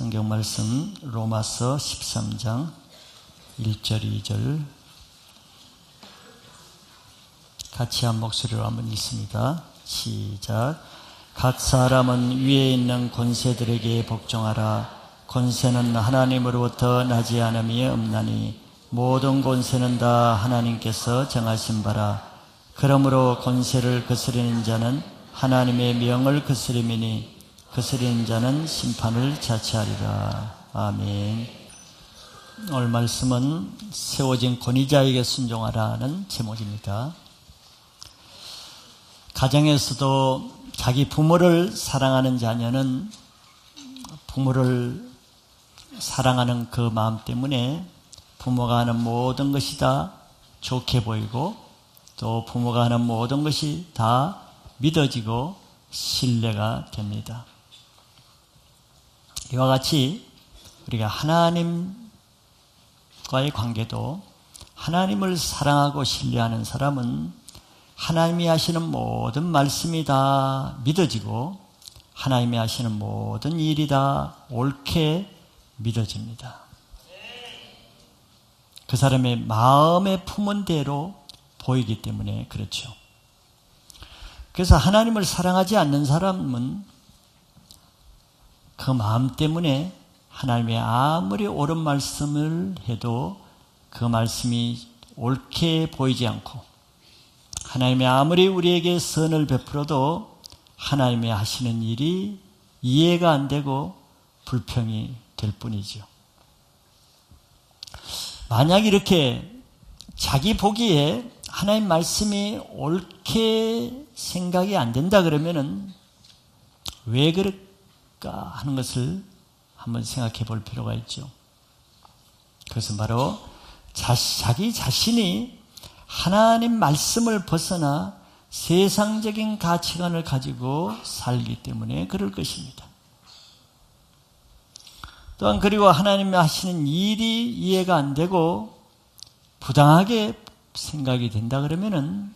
성경 말씀 로마서 13장 1절 2절 같이 한 목소리로 한번 읽습니다. 시작. 각 사람은 위에 있는 권세들에게 복종하라. 권세는 하나님으로부터 나지 않음이 없나니 모든 권세는 다 하나님께서 정하신 바라. 그러므로 권세를 거스리는 자는 하나님의 명을 거스림이니 거스리는 자는 심판을 자취하리라. 아멘. 오늘 말씀은 세워진 권위자에게 순종하라는 제목입니다. 가정에서도 자기 부모를 사랑하는 자녀는 부모를 사랑하는 그 마음 때문에 부모가 하는 모든 것이 다 좋게 보이고 또 부모가 하는 모든 것이 다 믿어지고 신뢰가 됩니다. 이와 같이 우리가 하나님과의 관계도 하나님을 사랑하고 신뢰하는 사람은 하나님이 하시는 모든 말씀이 다 믿어지고 하나님이 하시는 모든 일이 다 옳게 믿어집니다. 그 사람의 마음에 품은 대로 보이기 때문에 그렇죠. 그래서 하나님을 사랑하지 않는 사람은 그 마음 때문에 하나님의 아무리 옳은 말씀을 해도 그 말씀이 옳게 보이지 않고 하나님이 아무리 우리에게 선을 베풀어도 하나님이 하시는 일이 이해가 안 되고 불평이 될 뿐이죠. 만약 이렇게 자기 보기에 하나님 말씀이 옳게 생각이 안 된다 그러면은 왜 그럴까 하는 것을 한번 생각해 볼 필요가 있죠. 그것은 바로 자기 자신이 하나님 말씀을 벗어나 세상적인 가치관을 가지고 살기 때문에 그럴 것입니다. 또한 그리고 하나님이 하시는 일이 이해가 안 되고 부당하게 생각이 된다 그러면은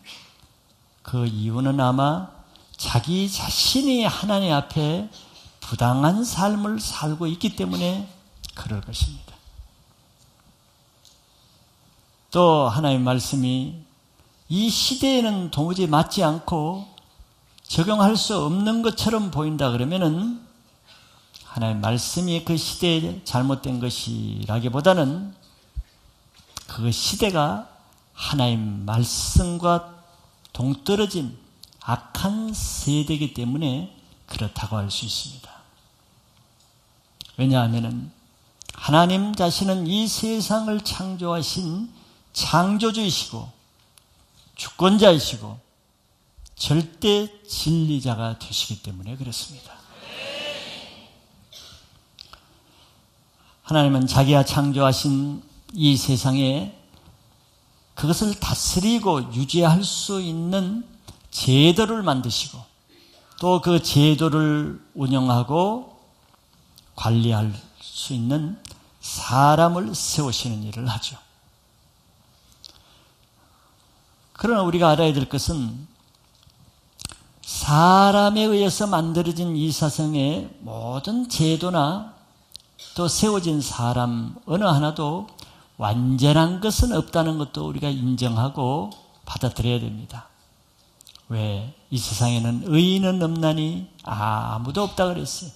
그 이유는 아마 자기 자신이 하나님 앞에 부당한 삶을 살고 있기 때문에 그럴 것입니다. 또 하나님의 말씀이 이 시대에는 도무지 맞지 않고 적용할 수 없는 것처럼 보인다 그러면은 하나님의 말씀이 그 시대에 잘못된 것이라기보다는 그 시대가 하나님 말씀과 동떨어진 악한 세대이기 때문에 그렇다고 할 수 있습니다. 왜냐하면 하나님 자신은 이 세상을 창조하신 창조주이시고 주권자이시고 절대 진리자가 되시기 때문에 그렇습니다. 하나님은 자기가 창조하신 이 세상에 그것을 다스리고 유지할 수 있는 제도를 만드시고 또 그 제도를 운영하고 관리할 수 있는 사람을 세우시는 일을 하죠. 그러나 우리가 알아야 될 것은 사람에 의해서 만들어진 이 세상의 모든 제도나 또 세워진 사람 어느 하나도 완전한 것은 없다는 것도 우리가 인정하고 받아들여야 됩니다. 왜? 이 세상에는 의인은 없나니 아무도 없다 그랬어요.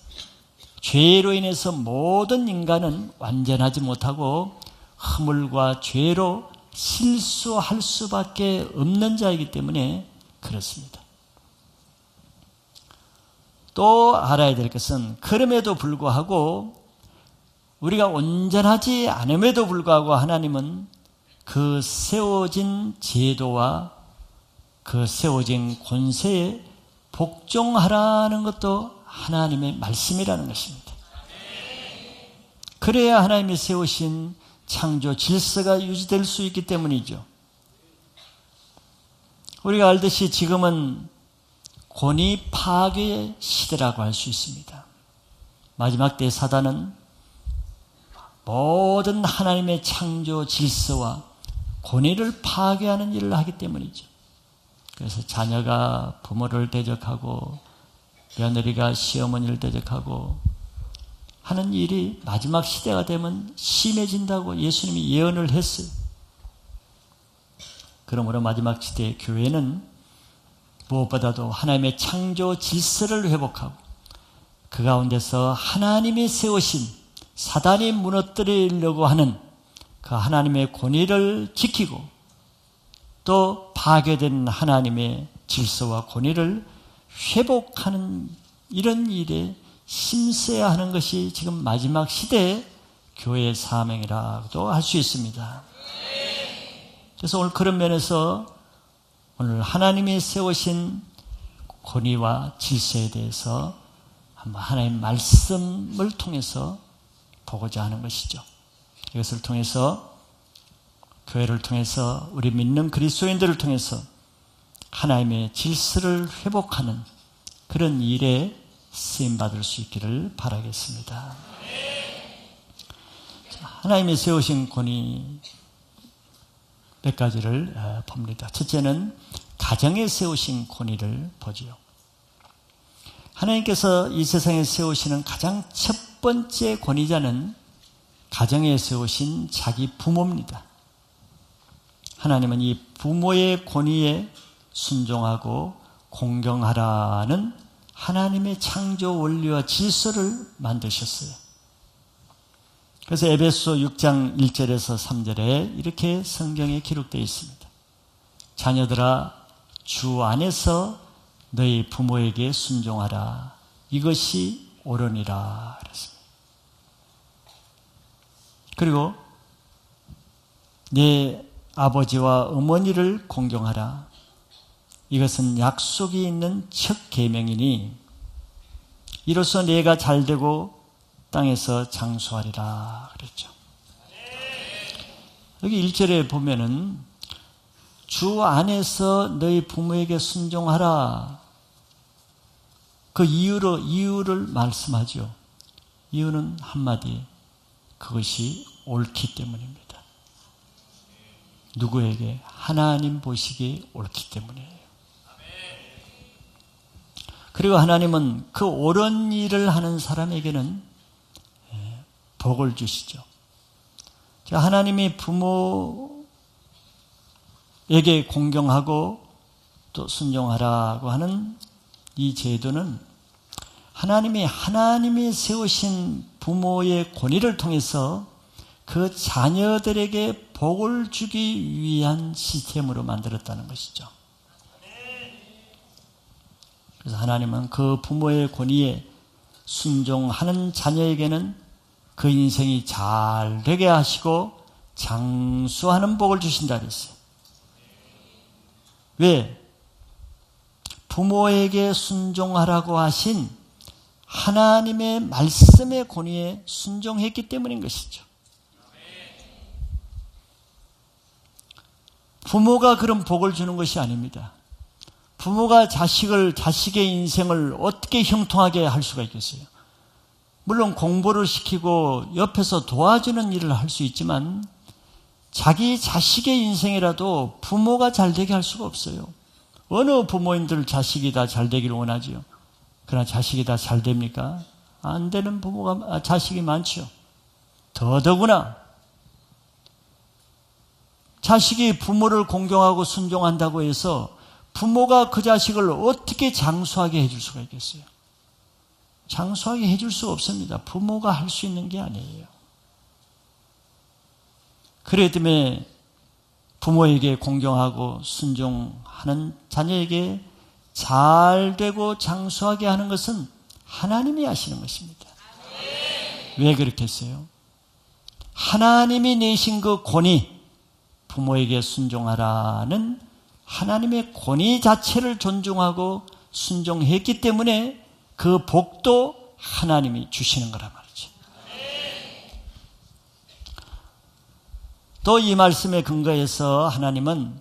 죄로 인해서 모든 인간은 완전하지 못하고 허물과 죄로 실수할 수밖에 없는 자이기 때문에 그렇습니다. 또 알아야 될 것은 그럼에도 불구하고 우리가 온전하지 않음에도 불구하고 하나님은 그 세워진 제도와 그 세워진 권세에 복종하라는 것도 하나님의 말씀이라는 것입니다. 그래야 하나님이 세우신 창조 질서가 유지될 수 있기 때문이죠. 우리가 알듯이 지금은 권위 파괴의 시대라고 할 수 있습니다. 마지막 때 사단은 모든 하나님의 창조 질서와 권위를 파괴하는 일을 하기 때문이죠. 그래서 자녀가 부모를 대적하고 며느리가 시어머니를 대적하고 하는 일이 마지막 시대가 되면 심해진다고 예수님이 예언을 했어요. 그러므로 마지막 시대의 교회는 무엇보다도 하나님의 창조 질서를 회복하고 그 가운데서 하나님이 세우신 사단이 무너뜨리려고 하는 그 하나님의 권위를 지키고 또 파괴된 하나님의 질서와 권위를 회복하는 이런 일에 힘써야 하는 것이 지금 마지막 시대의 교회의 사명이라고도 할 수 있습니다. 그래서 오늘 그런 면에서 오늘 하나님이 세우신 권위와 질서에 대해서 한번 하나님의 말씀을 통해서 보고자 하는 것이죠. 이것을 통해서 교회를 통해서 우리 믿는 그리스도인들을 통해서 하나님의 질서를 회복하는 그런 일에 쓰임받을 수 있기를 바라겠습니다. 하나님이 세우신 권위 몇 가지를 봅니다. 첫째는 가정에 세우신 권위를 보지요. 하나님께서 이 세상에 세우시는 가장 첫 번째 권위자는 가정에 세우신 자기 부모입니다. 하나님은 이 부모의 권위에 순종하고 공경하라는 하나님의 창조 원리와 질서를 만드셨어요. 그래서 에베소 6장 1절에서 3절에 이렇게 성경에 기록되어 있습니다. 자녀들아, 주 안에서 너희 부모에게 순종하라. 이것이 옳으니라. 그랬습니다. 그리고 내 아버지와 어머니를 공경하라. 이것은 약속이 있는 첫 계명이니 이로써 내가 잘되고 땅에서 장수하리라 그랬죠. 여기 1절에 보면은 주 안에서 너희 부모에게 순종하라. 그 이유를 말씀하죠. 이유는 한마디, 그것이 옳기 때문입니다. 누구에게? 하나님 보시기에 옳기 때문이에요. 그리고 하나님은 그 옳은 일을 하는 사람에게는 복을 주시죠. 하나님이 부모에게 공경하고 또 순종하라고 하는 이 제도는 하나님이 세우신 부모의 권위를 통해서 그 자녀들에게 복을 주기 위한 시스템으로 만들었다는 것이죠. 그래서 하나님은 그 부모의 권위에 순종하는 자녀에게는 그 인생이 잘 되게 하시고 장수하는 복을 주신다 그랬어요. 왜? 부모에게 순종하라고 하신 하나님의 말씀의 권위에 순종했기 때문인 것이죠. 부모가 그런 복을 주는 것이 아닙니다. 부모가 자식의 인생을 어떻게 형통하게 할 수가 있겠어요? 물론 공부를 시키고 옆에서 도와주는 일을 할 수 있지만 자기 자식의 인생이라도 부모가 잘되게 할 수가 없어요. 어느 부모님들 자식이 다 잘되기를 원하지요. 그러나 자식이 다 잘됩니까? 안 되는 자식이 많죠. 더더구나 자식이 부모를 공경하고 순종한다고 해서 부모가 그 자식을 어떻게 장수하게 해줄 수가 있겠어요? 장수하게 해줄 수 없습니다. 부모가 할 수 있는 게 아니에요. 그렇기 때문에 부모에게 공경하고 순종하는 자녀에게 잘되고 장수하게 하는 것은 하나님이 하시는 것입니다. 왜 그렇겠어요? 하나님이 내신 그 권위, 부모에게 순종하라는 하나님의 권위 자체를 존중하고 순종했기 때문에 그 복도 하나님이 주시는 거란 말이죠. 또 이 말씀에 근거해서 하나님은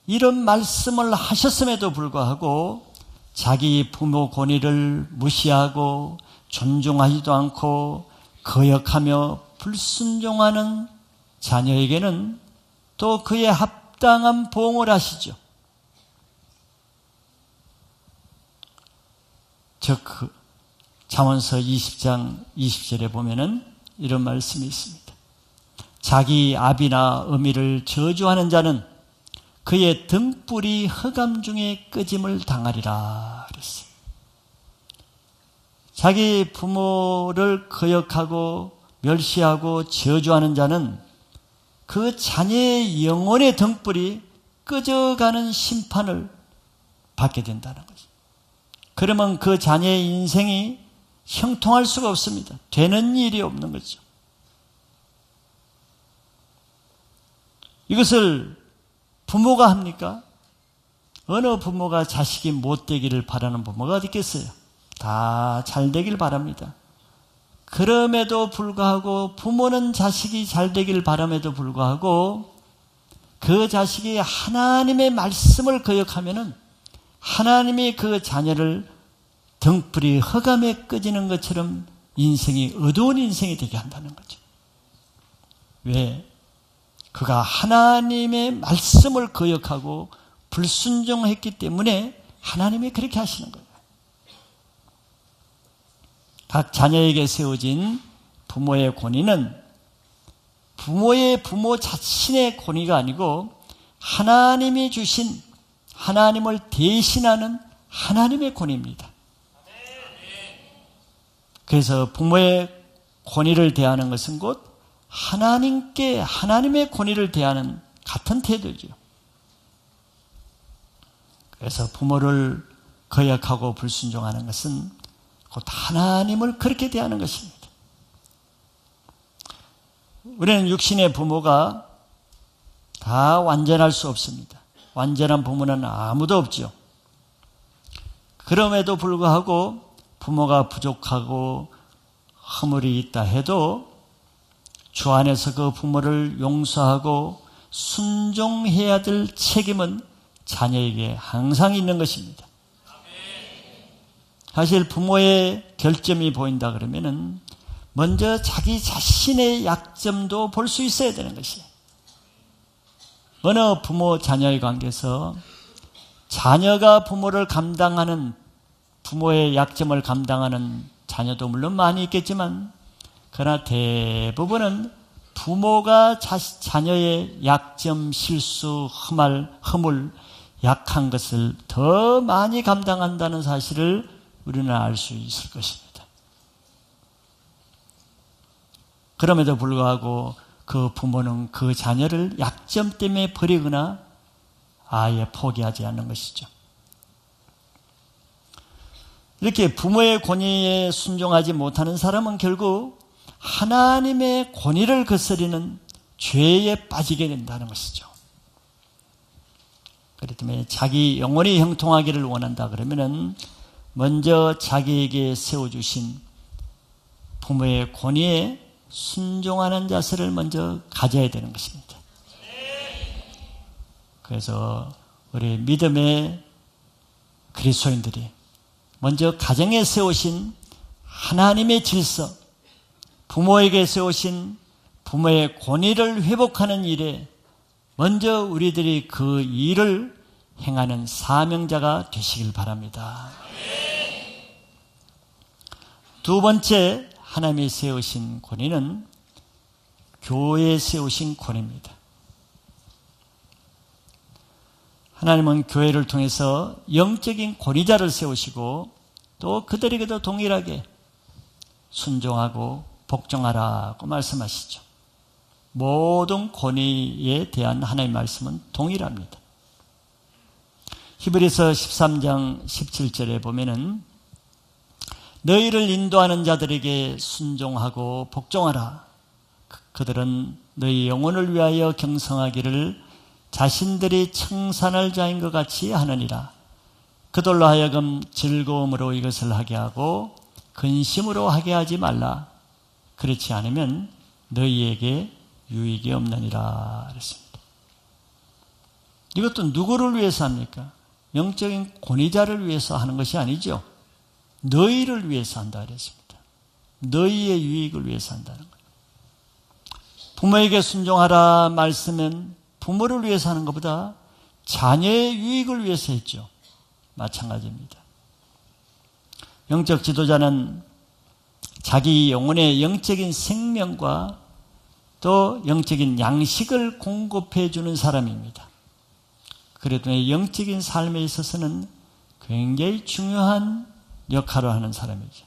이런 말씀을 하셨음에도 불구하고 자기 부모 권위를 무시하고 존중하지도 않고 거역하며 불순종하는 자녀에게는 또 그에 합당한 보응을 하시죠. 즉 잠언서 20장 20절에 보면은 이런 말씀이 있습니다. 자기 아비나 어미를 저주하는 자는 그의 등불이 흑암 중에 끄짐을 당하리라 그랬어요. 자기 부모를 거역하고 멸시하고 저주하는 자는 그 자녀의 영혼의 등불이 꺼져가는 심판을 받게 된다는 거죠. 그러면 그 자녀의 인생이 형통할 수가 없습니다. 되는 일이 없는 거죠. 이것을 부모가 합니까? 어느 부모가 자식이 못되기를 바라는 부모가 어디 있겠어요? 다 잘되길 바랍니다. 그럼에도 불구하고 부모는 자식이 잘되길 바람에도 불구하고 그 자식이 하나님의 말씀을 거역하면은 하나님이 그 자녀를 등불이 흑암에 꺼지는 것처럼 인생이 어두운 인생이 되게 한다는 거죠. 왜? 그가 하나님의 말씀을 거역하고 불순종했기 때문에 하나님이 그렇게 하시는 거예요. 각 자녀에게 세워진 부모의 권위는 부모 자신의 권위가 아니고 하나님이 주신 하나님을 대신하는 하나님의 권위입니다. 그래서 부모의 권위를 대하는 것은 곧 하나님의 권위를 대하는 같은 태도죠. 그래서 부모를 거역하고 불순종하는 것은 곧 하나님을 그렇게 대하는 것입니다. 우리는 육신의 부모가 다 완전할 수 없습니다. 완전한 부모는 아무도 없죠. 그럼에도 불구하고 부모가 부족하고 허물이 있다 해도 주 안에서 그 부모를 용서하고 순종해야 될 책임은 자녀에게 항상 있는 것입니다. 사실 부모의 결점이 보인다 그러면은 먼저 자기 자신의 약점도 볼 수 있어야 되는 것이에요. 어느 부모 자녀의 관계에서 자녀가 부모를 감당하는 부모의 약점을 감당하는 자녀도 물론 많이 있겠지만 그러나 대부분은 부모가 자녀의 약점, 실수, 허물, 약한 것을 더 많이 감당한다는 사실을 우리는 알 수 있을 것입니다. 그럼에도 불구하고 그 부모는 그 자녀를 약점 때문에 버리거나 아예 포기하지 않는 것이죠. 이렇게 부모의 권위에 순종하지 못하는 사람은 결국 하나님의 권위를 거스르는 죄에 빠지게 된다는 것이죠. 그렇기 때문에 자기 영혼이 형통하기를 원한다 그러면은 먼저 자기에게 세워주신 부모의 권위에 순종하는 자세를 먼저 가져야 되는 것입니다. 그래서 우리 믿음의 그리스도인들이 먼저 가정에 세우신 하나님의 질서, 부모에게 세우신 부모의 권위를 회복하는 일에 먼저 우리들이 그 일을 행하는 사명자가 되시길 바랍니다. 두 번째 하나님이 세우신 권위는 교회에 세우신 권위입니다. 하나님은 교회를 통해서 영적인 권위자를 세우시고 또 그들에게도 동일하게 순종하고 복종하라고 말씀하시죠. 모든 권위에 대한 하나님의 말씀은 동일합니다. 히브리서 13장 17절에 보면은 너희를 인도하는 자들에게 순종하고 복종하라. 그들은 너희 영혼을 위하여 경성하기를 자신들이 청산할 자인 것 같이 하느니라. 그들로 하여금 즐거움으로 이것을 하게 하고 근심으로 하게 하지 말라. 그렇지 않으면 너희에게 유익이 없느니라 그랬습니다. 이것도 누구를 위해서 합니까? 영적인 권위자를 위해서 하는 것이 아니죠. 너희를 위해서 한다 그랬습니다. 너희의 유익을 위해서 한다는 거예요. 부모에게 순종하라 말씀은 부모를 위해서 하는 것보다 자녀의 유익을 위해서 했죠. 마찬가지입니다. 영적 지도자는 자기 영혼의 영적인 생명과 또 영적인 양식을 공급해 주는 사람입니다. 그래도 영적인 삶에 있어서는 굉장히 중요한 역할을 하는 사람이죠.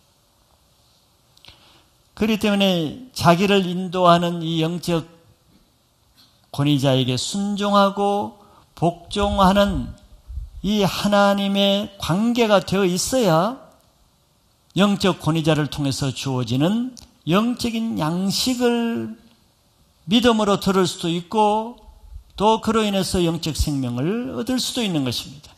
그렇기 때문에 자기를 인도하는 이 영적 권위자에게 순종하고 복종하는 이 하나님의 관계가 되어 있어야 영적 권위자를 통해서 주어지는 영적인 양식을 믿음으로 들을 수도 있고 또 그로 인해서 영적 생명을 얻을 수도 있는 것입니다.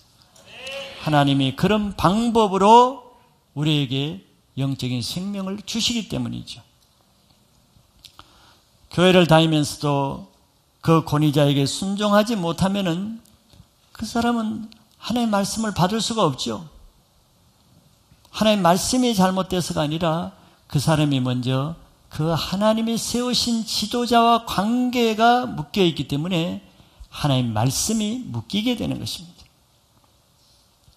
하나님이 그런 방법으로 우리에게 영적인 생명을 주시기 때문이죠. 교회를 다니면서도 그 권위자에게 순종하지 못하면은 그 사람은 하나님의 말씀을 받을 수가 없죠. 하나님의 말씀이 잘못돼서가 아니라 그 사람이 먼저 그 하나님이 세우신 지도자와 관계가 묶여 있기 때문에 하나님의 말씀이 묶이게 되는 것입니다.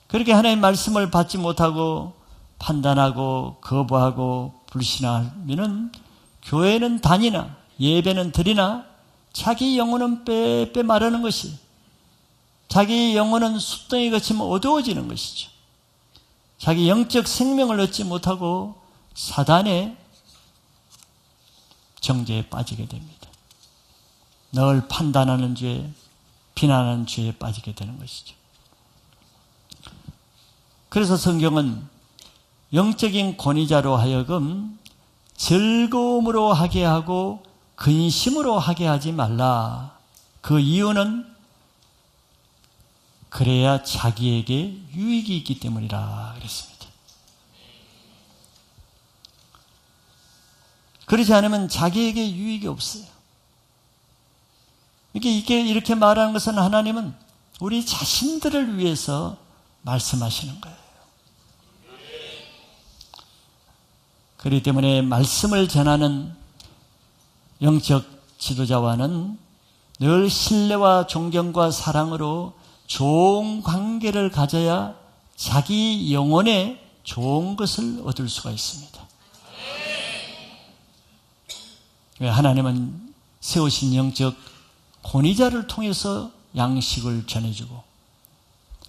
그렇게 하나님의 말씀을 받지 못하고 판단하고 거부하고 불신하면은 교회는 다니나 예배는 드리나 자기 영혼은 빼빼 마르는 것이, 자기 영혼은 숲덩이 같이면 어두워지는 것이죠. 자기 영적 생명을 얻지 못하고 사단의 정죄에 빠지게 됩니다. 늘 판단하는 죄, 비난하는 죄에 빠지게 되는 것이죠. 그래서 성경은 영적인 권위자로 하여금 즐거움으로 하게 하고 근심으로 하게 하지 말라. 그 이유는 그래야 자기에게 유익이 있기 때문이라 그랬습니다. 그렇지 않으면 자기에게 유익이 없어요. 이렇게 말하는 것은 하나님은 우리 자신들을 위해서 말씀하시는 거예요. 그렇기 때문에 말씀을 전하는 영적 지도자와는 늘 신뢰와 존경과 사랑으로 좋은 관계를 가져야 자기 영혼에 좋은 것을 얻을 수가 있습니다. 하나님은 세우신 영적 권위자를 통해서 양식을 전해주고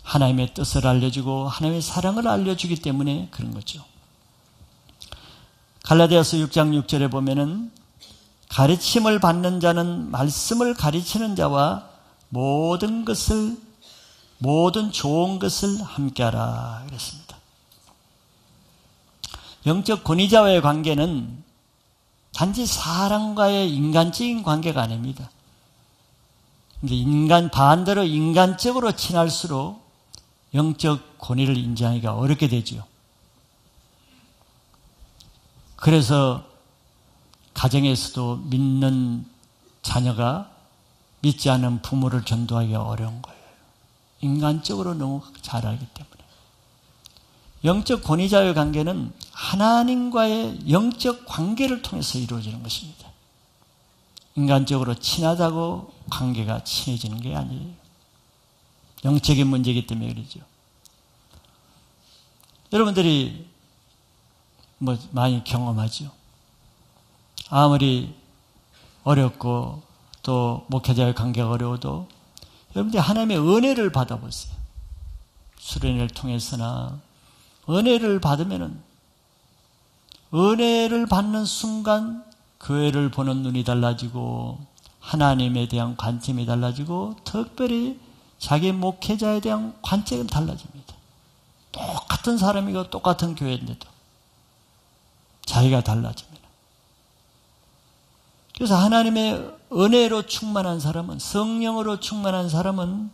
하나님의 뜻을 알려주고 하나님의 사랑을 알려주기 때문에 그런 거죠. 갈라디아서 6장 6절에 보면은 가르침을 받는 자는 말씀을 가르치는 자와 모든 좋은 것을 함께하라 그랬습니다. 영적 권위자와의 관계는 단지 사람과의 인간적인 관계가 아닙니다. 반대로 인간적으로 친할수록 영적 권위를 인정하기가 어렵게 되죠. 그래서 가정에서도 믿는 자녀가 믿지 않는 부모를 전도하기가 어려운 거예요. 인간적으로 너무 잘 알기 때문에. 영적 권위자의 관계는 하나님과의 영적 관계를 통해서 이루어지는 것입니다. 인간적으로 친하다고 관계가 친해지는 게 아니에요. 영적인 문제이기 때문에 그러죠. 여러분들이 많이 경험하죠. 아무리 어렵고 또 목회자의 관계가 어려워도 여러분들이 하나님의 은혜를 받아보세요. 수련회를 통해서나 은혜를 받으면은 은혜를 받는 순간 교회를 보는 눈이 달라지고 하나님에 대한 관점이 달라지고 특별히 자기 목회자에 대한 관점이 달라집니다. 똑같은 사람이고 똑같은 교회인데도 자기가 달라집니다. 그래서 하나님의 은혜로 충만한 사람은, 성령으로 충만한 사람은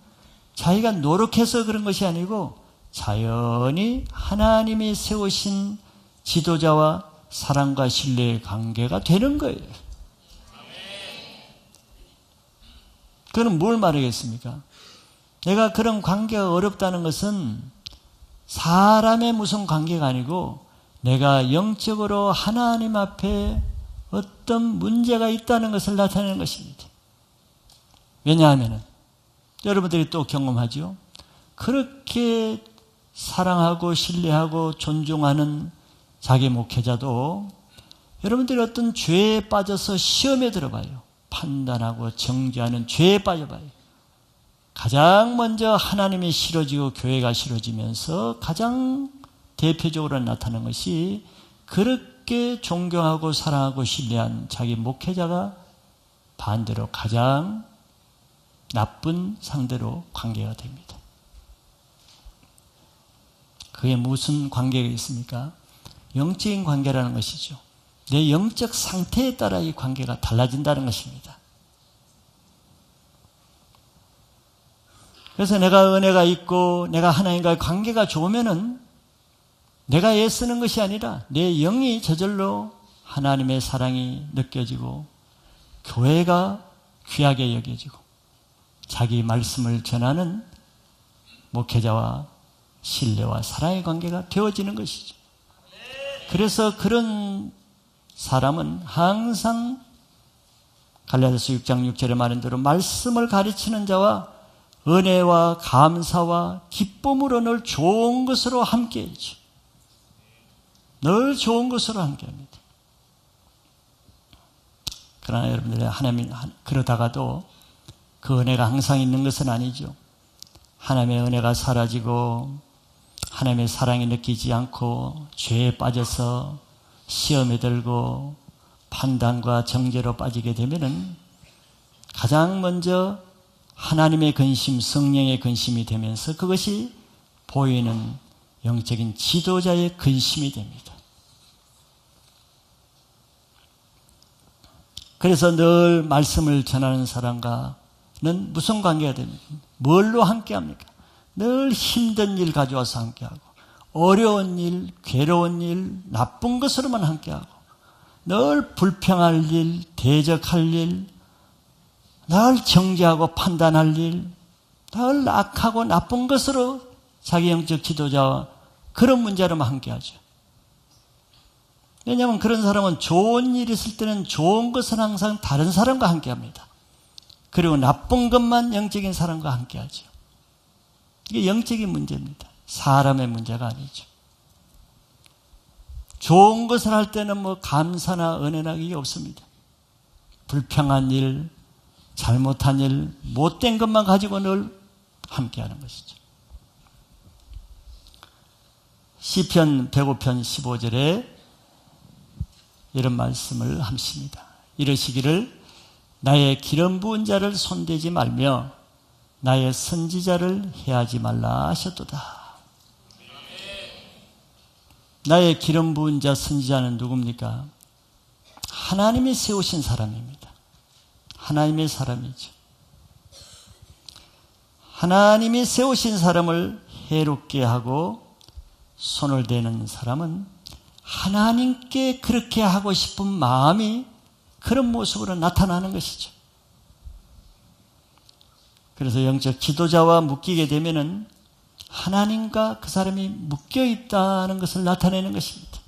자기가 노력해서 그런 것이 아니고 자연히 하나님이 세우신 지도자와 사랑과 신뢰의 관계가 되는 거예요. 그는 뭘 말하겠습니까? 내가 그런 관계가 어렵다는 것은 사람의 무슨 관계가 아니고 내가 영적으로 하나님 앞에 어떤 문제가 있다는 것을 나타내는 것입니다. 왜냐하면 여러분들이 또 경험하죠. 그렇게 사랑하고 신뢰하고 존중하는 자기 목회자도 여러분들이 어떤 죄에 빠져서 시험에 들어봐요. 판단하고 정죄하는 죄에 빠져봐요. 가장 먼저 하나님이 싫어지고 교회가 싫어지면서 가장 대표적으로 나타나는 것이 그렇게 존경하고 사랑하고 신뢰한 자기 목회자가 반대로 가장 나쁜 상대로 관계가 됩니다. 그게 무슨 관계가 있습니까? 영적인 관계라는 것이죠. 내 영적 상태에 따라 이 관계가 달라진다는 것입니다. 그래서 내가 은혜가 있고 내가 하나님과의 관계가 좋으면은 내가 애쓰는 것이 아니라 내 영이 저절로 하나님의 사랑이 느껴지고 교회가 귀하게 여겨지고 자기 말씀을 전하는 목회자와 신뢰와 사랑의 관계가 되어지는 것이죠. 그래서 그런 사람은 항상 갈라디아서 6장 6절에 말한 대로 말씀을 가르치는 자와 은혜와 감사와 기쁨으로 늘 좋은 것으로 함께하죠. 늘 좋은 것으로 함께합니다. 그러나 여러분들 하나님 그러다가도 그 은혜가 항상 있는 것은 아니죠. 하나님의 은혜가 사라지고 하나님의 사랑이 느끼지 않고 죄에 빠져서 시험에 들고 판단과 정죄로 빠지게 되면은 가장 먼저 하나님의 근심, 성령의 근심이 되면서 그것이 보이는 영적인 지도자의 근심이 됩니다. 그래서 늘 말씀을 전하는 사람과는 무슨 관계가 됩니까? 뭘로 함께합니까? 늘 힘든 일 가져와서 함께하고 어려운 일, 괴로운 일, 나쁜 것으로만 함께하고 늘 불평할 일, 대적할 일, 늘 정죄하고 판단할 일, 늘 악하고 나쁜 것으로 자기 영적 지도자와 그런 문제로만 함께하죠. 왜냐하면 그런 사람은 좋은 일이 있을 때는 좋은 것은 항상 다른 사람과 함께합니다. 그리고 나쁜 것만 영적인 사람과 함께하죠. 이게 영적인 문제입니다. 사람의 문제가 아니죠. 좋은 것을 할 때는 뭐 감사나 은혜나 이게 없습니다. 불평한 일, 잘못한 일, 못된 것만 가지고 늘 함께하는 것이죠. 시편 105편 15절에 이런 말씀을 하십니다. 이러시기를 나의 기름 부은 자를 손대지 말며 나의 선지자를 해하지 말라 하셨도다. 나의 기름 부은 자 선지자는 누굽니까? 하나님이 세우신 사람입니다. 하나님의 사람이죠. 하나님이 세우신 사람을 해롭게 하고 손을 대는 사람은 하나님께 그렇게 하고 싶은 마음이 그런 모습으로 나타나는 것이죠. 그래서 영적 지도자와 묶이게 되면은 하나님과 그 사람이 묶여 있다는 것을 나타내는 것입니다.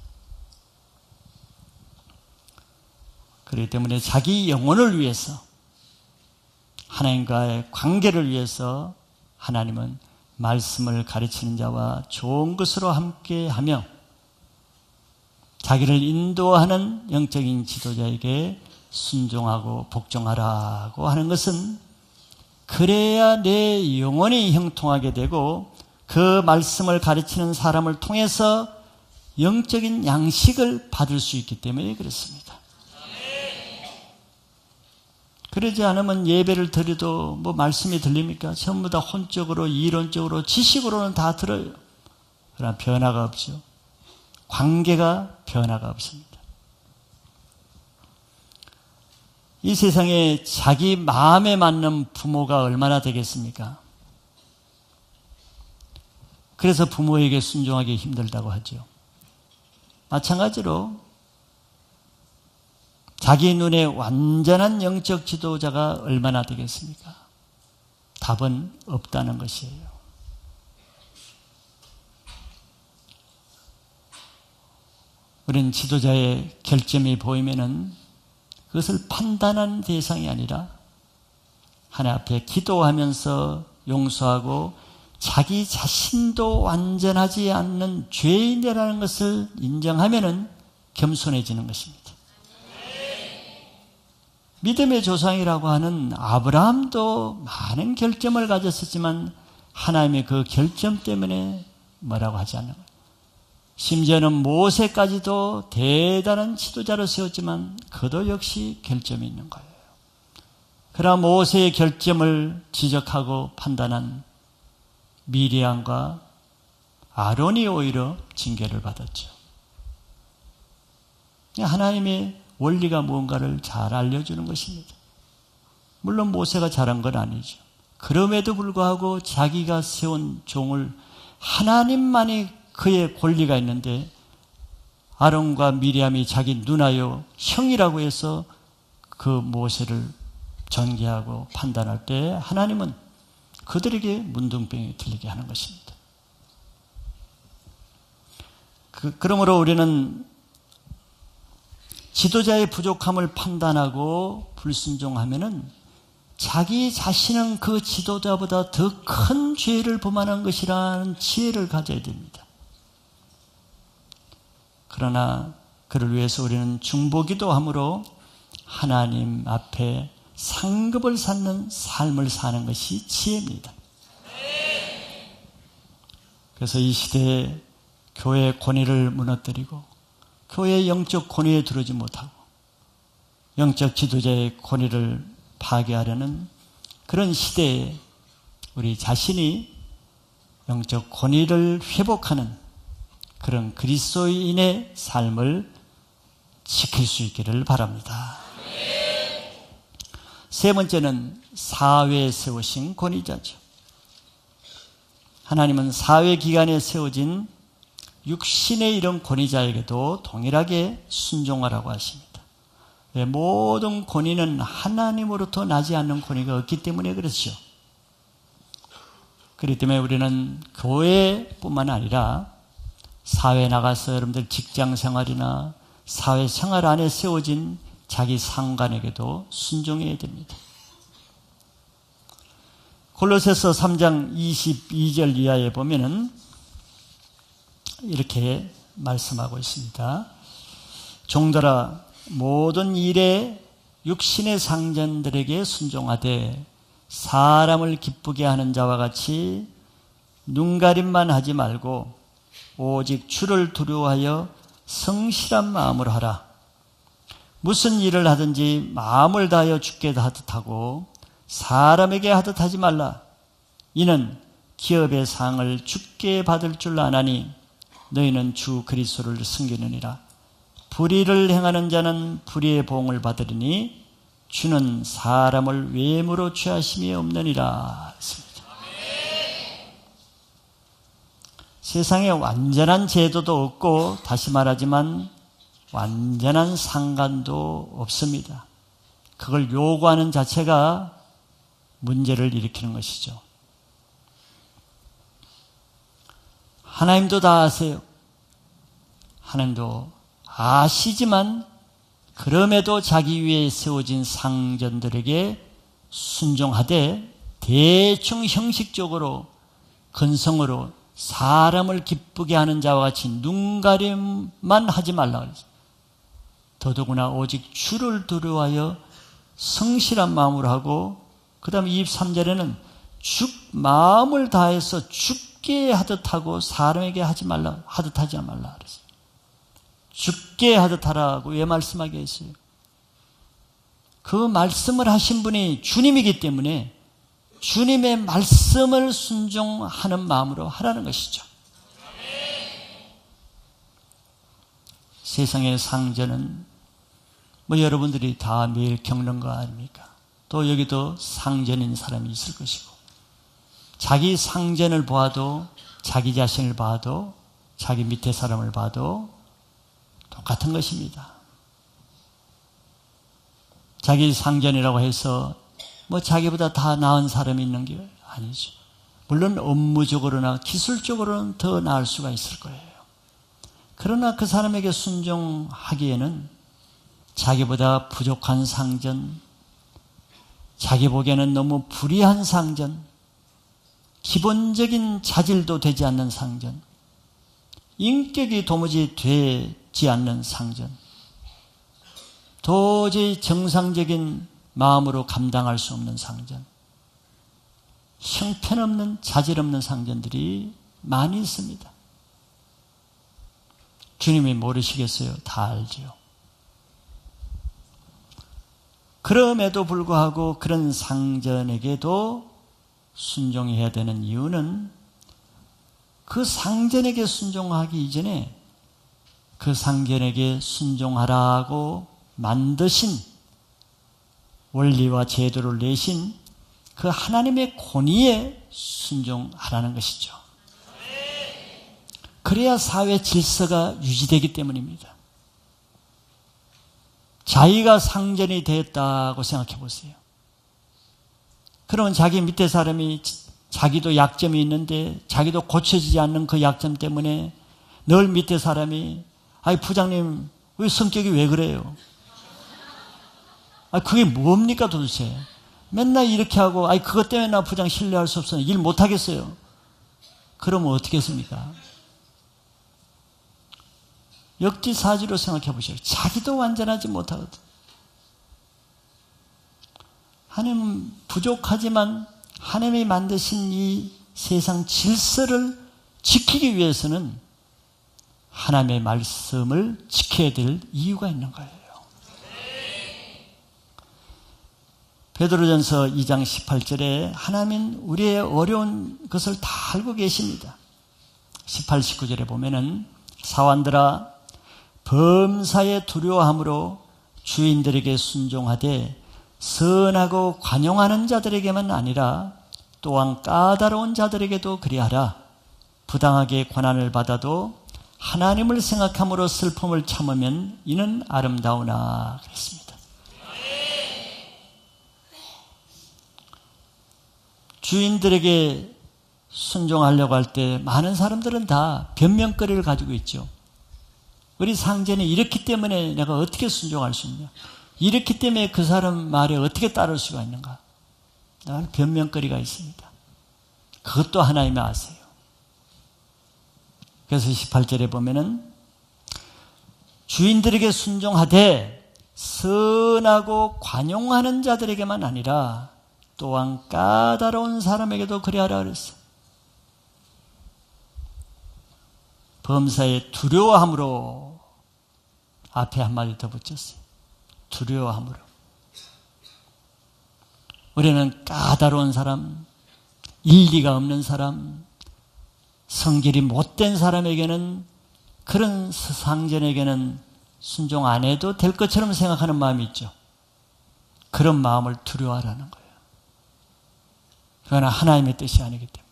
그렇기 때문에 자기 영혼을 위해서 하나님과의 관계를 위해서 하나님은 말씀을 가르치는 자와 좋은 것으로 함께하며 자기를 인도하는 영적인 지도자에게 순종하고 복종하라고 하는 것은 그래야 내 영혼이 형통하게 되고 그 말씀을 가르치는 사람을 통해서 영적인 양식을 받을 수 있기 때문에 그렇습니다. 그러지 않으면 예배를 드려도 뭐 말씀이 들립니까? 전부 다 혼적으로, 이론적으로, 지식으로는 다 들어요. 그러나 변화가 없죠. 관계가 변화가 없습니다. 이 세상에 자기 마음에 맞는 부모가 얼마나 되겠습니까? 그래서 부모에게 순종하기 힘들다고 하죠. 마찬가지로 자기 눈에 완전한 영적 지도자가 얼마나 되겠습니까? 답은 없다는 것이에요. 우리는 지도자의 결점이 보이면은 그것을 판단하는 대상이 아니라 하나님 앞에 기도하면서 용서하고 자기 자신도 완전하지 않는 죄인이라는 것을 인정하면은 겸손해지는 것입니다. 믿음의 조상이라고 하는 아브라함도 많은 결점을 가졌었지만 하나님의 그 결점 때문에 뭐라고 하지 않는 거예요. 심지어는 모세까지도 대단한 지도자로 세웠지만 그도 역시 결점이 있는 거예요. 그러나 모세의 결점을 지적하고 판단한 미리암과 아론이 오히려 징계를 받았죠. 하나님의 원리가 무언가를 잘 알려주는 것입니다. 물론 모세가 잘한 건 아니죠. 그럼에도 불구하고 자기가 세운 종을 하나님만이 그의 권리가 있는데 아론과 미리암이 자기 누나요 형이라고 해서 그 모세를 전개하고 판단할 때 하나님은 그들에게 문둥병이 들리게 하는 것입니다. 그러므로 우리는 지도자의 부족함을 판단하고 불순종하면은 자기 자신은 그 지도자보다 더 큰 죄를 범하는 것이라는 지혜를 가져야 됩니다. 그러나 그를 위해서 우리는 중보기도 함으로 하나님 앞에 상급을 쌓는 삶을 사는 것이 지혜입니다. 그래서 이 시대에 교회의 권위를 무너뜨리고 교회의 영적 권위에 들어오지 못하고 영적 지도자의 권위를 파괴하려는 그런 시대에 우리 자신이 영적 권위를 회복하는 그런 그리스도인의 삶을 지킬 수 있기를 바랍니다. 세 번째는 사회에 세우신 권위자죠. 하나님은 사회 기간에 세워진 육신의 이런 권위자에게도 동일하게 순종하라고 하십니다. 모든 권위는 하나님으로부터 나지 않는 권위가 없기 때문에 그렇죠. 그렇기 때문에 우리는 교회뿐만 아니라 사회에 나가서 여러분들 직장 생활이나 사회 생활 안에 세워진 자기 상관에게도 순종해야 됩니다. 골로새서 3장 22절 이하에 보면은 이렇게 말씀하고 있습니다. 종들아 모든 일에 육신의 상전들에게 순종하되 사람을 기쁘게 하는 자와 같이 눈가림만 하지 말고 오직 주를 두려워하여 성실한 마음으로 하라. 무슨 일을 하든지 마음을 다하여 주께 하듯 하고 사람에게 하듯 하지 말라. 이는 기업의 상을 주께 받을 줄 아나니 너희는 주 그리스도를 섬기느니라. 불의를 행하는 자는 불의의 보응을 받으리니 주는 사람을 외모로 취하심이 없느니라. 세상에 완전한 제도도 없고 다시 말하지만 완전한 상관도 없습니다. 그걸 요구하는 자체가 문제를 일으키는 것이죠. 하나님도 다 아세요. 하나님도 아시지만 그럼에도 자기 위에 세워진 상전들에게 순종하되 대충 형식적으로 근성으로 사람을 기쁘게 하는 자와 같이 눈가림만 하지 말라 그랬어요. 더더구나 오직 주를 두려워하여 성실한 마음으로 하고 그 다음에 23절에는 마음을 다해서 죽게 하듯 하고 사람에게 하지 말라, 하듯 하지 말라 그랬어요. 죽게 하듯 하라고 왜 말씀하게 했어요? 그 말씀을 하신 분이 주님이기 때문에 주님의 말씀을 순종하는 마음으로 하라는 것이죠. 세상의 상전은 여러분들이 다 매일 겪는 거 아닙니까? 또 여기도 상전인 사람이 있을 것이고 자기 상전을 봐도 자기 자신을 봐도 자기 밑에 사람을 봐도 똑같은 것입니다. 자기 상전이라고 해서 자기보다 다 나은 사람이 있는 게 아니죠. 물론 업무적으로나 기술적으로는 더 나을 수가 있을 거예요. 그러나 그 사람에게 순종하기에는 자기보다 부족한 상전, 자기 보기에는 너무 불의한 상전, 기본적인 자질도 되지 않는 상전, 인격이 도무지 되지 않는 상전, 도저히 정상적인 마음으로 감당할 수 없는 상전, 형편없는 자질 없는 상전들이 많이 있습니다. 주님이 모르시겠어요? 다 알지요. 그럼에도 불구하고 그런 상전에게도 순종해야 되는 이유는 그 상전에게 순종하기 이전에 그 상전에게 순종하라고 만드신 원리와 제도를 내신 그 하나님의 권위에 순종하라는 것이죠. 그래야 사회 질서가 유지되기 때문입니다. 자기가 상전이 되었다고 생각해 보세요. 그러면 자기 밑에 사람이 자기도 약점이 있는데 자기도 고쳐지지 않는 그 약점 때문에 늘 밑에 사람이 아이 부장님 왜 성격이 왜 그래요? 아 그게 뭡니까 도대체? 맨날 이렇게 하고 아이 그것 때문에 나 부장 신뢰할 수 없어요. 일 못하겠어요. 그러면 어떻게 했습니까? 역지사지로 생각해 보세요. 자기도 완전하지 못하거든. 하나님은 부족하지만 하나님이 만드신 이 세상 질서를 지키기 위해서는 하나님의 말씀을 지켜야 될 이유가 있는 거예요. 베드로전서 2장 18절에 하나님은 우리의 어려운 것을 다 알고 계십니다. 18, 19절에 보면은 사환들아 범사에 두려워함으로 주인들에게 순종하되 선하고 관용하는 자들에게만 아니라 또한 까다로운 자들에게도 그리하라. 부당하게 고난을 받아도 하나님을 생각함으로 슬픔을 참으면 이는 아름다우나 그랬습니다. 주인들에게 순종하려고 할 때 많은 사람들은 다 변명거리를 가지고 있죠. 우리 상전이 이렇기 때문에 내가 어떻게 순종할 수 있냐? 이렇기 때문에 그 사람 말에 어떻게 따를 수가 있는가? 변명거리가 있습니다. 그것도 하나님이 아세요. 그래서 18절에 보면은 주인들에게 순종하되 선하고 관용하는 자들에게만 아니라 또한 까다로운 사람에게도 그리하라 그랬어요. 범사에 두려워함으로 앞에 한마디 더 붙였어요. 두려워함으로. 우리는 까다로운 사람, 일리가 없는 사람, 성질이 못된 사람에게는 그런 상전에게는 순종 안 해도 될 것처럼 생각하는 마음이 있죠. 그런 마음을 두려워하라는 거예요. 그러나 하나님의 뜻이 아니기 때문에.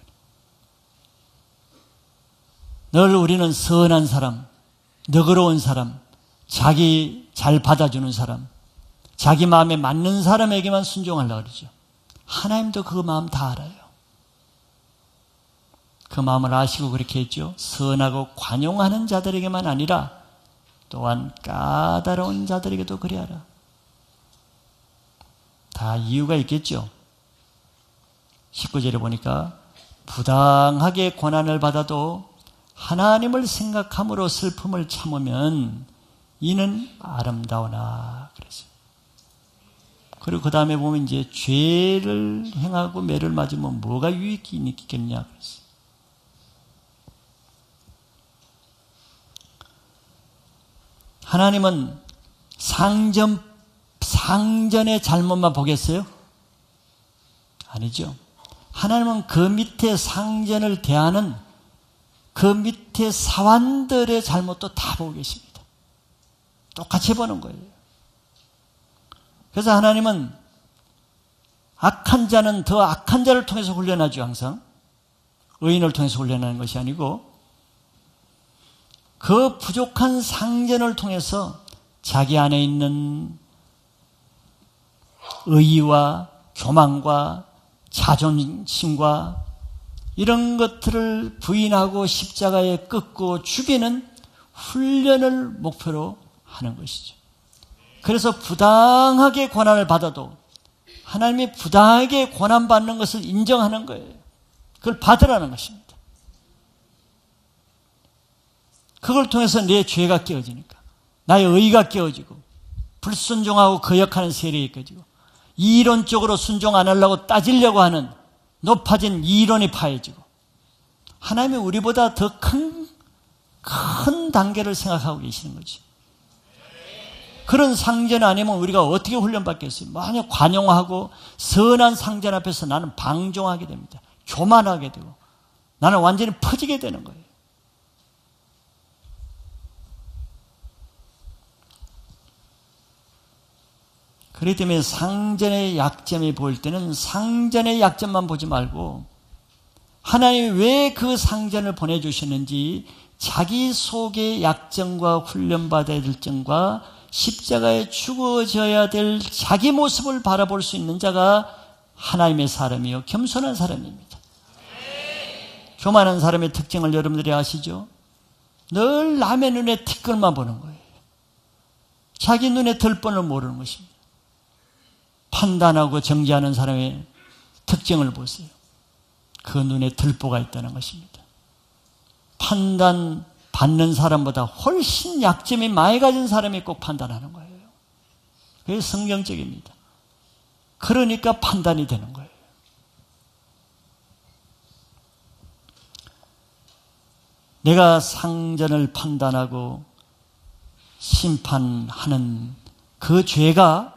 늘 우리는 선한 사람, 너그러운 사람, 자기 잘 받아주는 사람, 자기 마음에 맞는 사람에게만 순종하려고 그러죠. 하나님도 그 마음 다 알아요. 그 마음을 아시고 그렇게 했죠. 선하고 관용하는 자들에게만 아니라 또한 까다로운 자들에게도 그리하라. 다 이유가 있겠죠. 19절에 보니까 부당하게 고난을 받아도 하나님을 생각함으로 슬픔을 참으면 이는 아름다우나 그랬어요. 그리고 그 다음에 보면 이제 죄를 행하고 매를 맞으면 뭐가 유익이 있겠냐 그랬어요. 하나님은 상전의 잘못만 보겠어요? 아니죠. 하나님은 그 밑에 상전을 대하는 그 밑에 사환들의 잘못도 다 보고 계십니다. 똑같이 보는 거예요. 그래서 하나님은 악한 자는 더 악한 자를 통해서 훈련하죠. 항상 의인을 통해서 훈련하는 것이 아니고 그 부족한 상전을 통해서 자기 안에 있는 의의와 교만과 자존심과 이런 것들을 부인하고 십자가에 꺾고 죽이는 훈련을 목표로 하는 것이죠. 그래서 부당하게 고난을 받아도 하나님이 부당하게 고난받는 것을 인정하는 거예요. 그걸 받으라는 것입니다. 그걸 통해서 내 죄가 깨어지니까 나의 의의가 깨어지고 불순종하고 거역하는 세력이 깨어지고 이론적으로 순종 안 하려고 따지려고 하는 높아진 이론이 파해지고, 하나님이 우리보다 더 큰 단계를 생각하고 계시는 거죠. 그런 상전 아니면 우리가 어떻게 훈련받겠어요? 만약 관용하고 선한 상전 앞에서 나는 방종하게 됩니다. 교만하게 되고 나는 완전히 퍼지게 되는 거예요. 그렇기 때문에 상전의 약점이 보일 때는 상전의 약점만 보지 말고 하나님이 왜 그 상전을 보내주셨는지 자기 속의 약점과 훈련받아야 될 점과 십자가에 죽어져야 될 자기 모습을 바라볼 수 있는 자가 하나님의 사람이요 겸손한 사람입니다. 교만한 사람의 특징을 여러분들이 아시죠? 늘 남의 눈에 티끌만 보는 거예요. 자기 눈에 들 뻔을 모르는 것입니다. 판단하고 정죄하는 사람의 특징을 보세요. 그 눈에 들보가 있다는 것입니다. 판단 받는 사람보다 훨씬 약점이 많이 가진 사람이 꼭 판단하는 거예요. 그게 성경적입니다. 그러니까 판단이 되는 거예요. 내가 상전을 판단하고 심판하는 그 죄가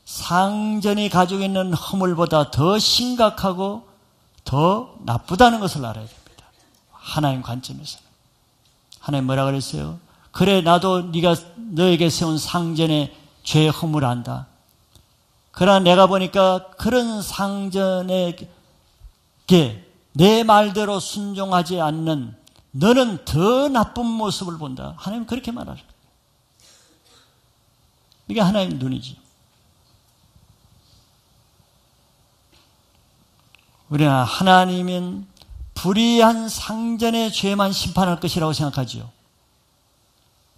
상전이 가지고 있는 허물보다 더 심각하고 더 나쁘다는 것을 알아야 됩니다. 하나님 관점에서는. 하나님 뭐라 그랬어요? 그래 나도 네가 너에게 세운 상전의 죄의 허물을 안다. 그러나 내가 보니까 그런 상전에게 내 말대로 순종하지 않는 너는 더 나쁜 모습을 본다. 하나님 그렇게 말하죠. 이게 하나님 눈이죠. 우리는 하나님은 불의한 상전의 죄만 심판할 것이라고 생각하지요.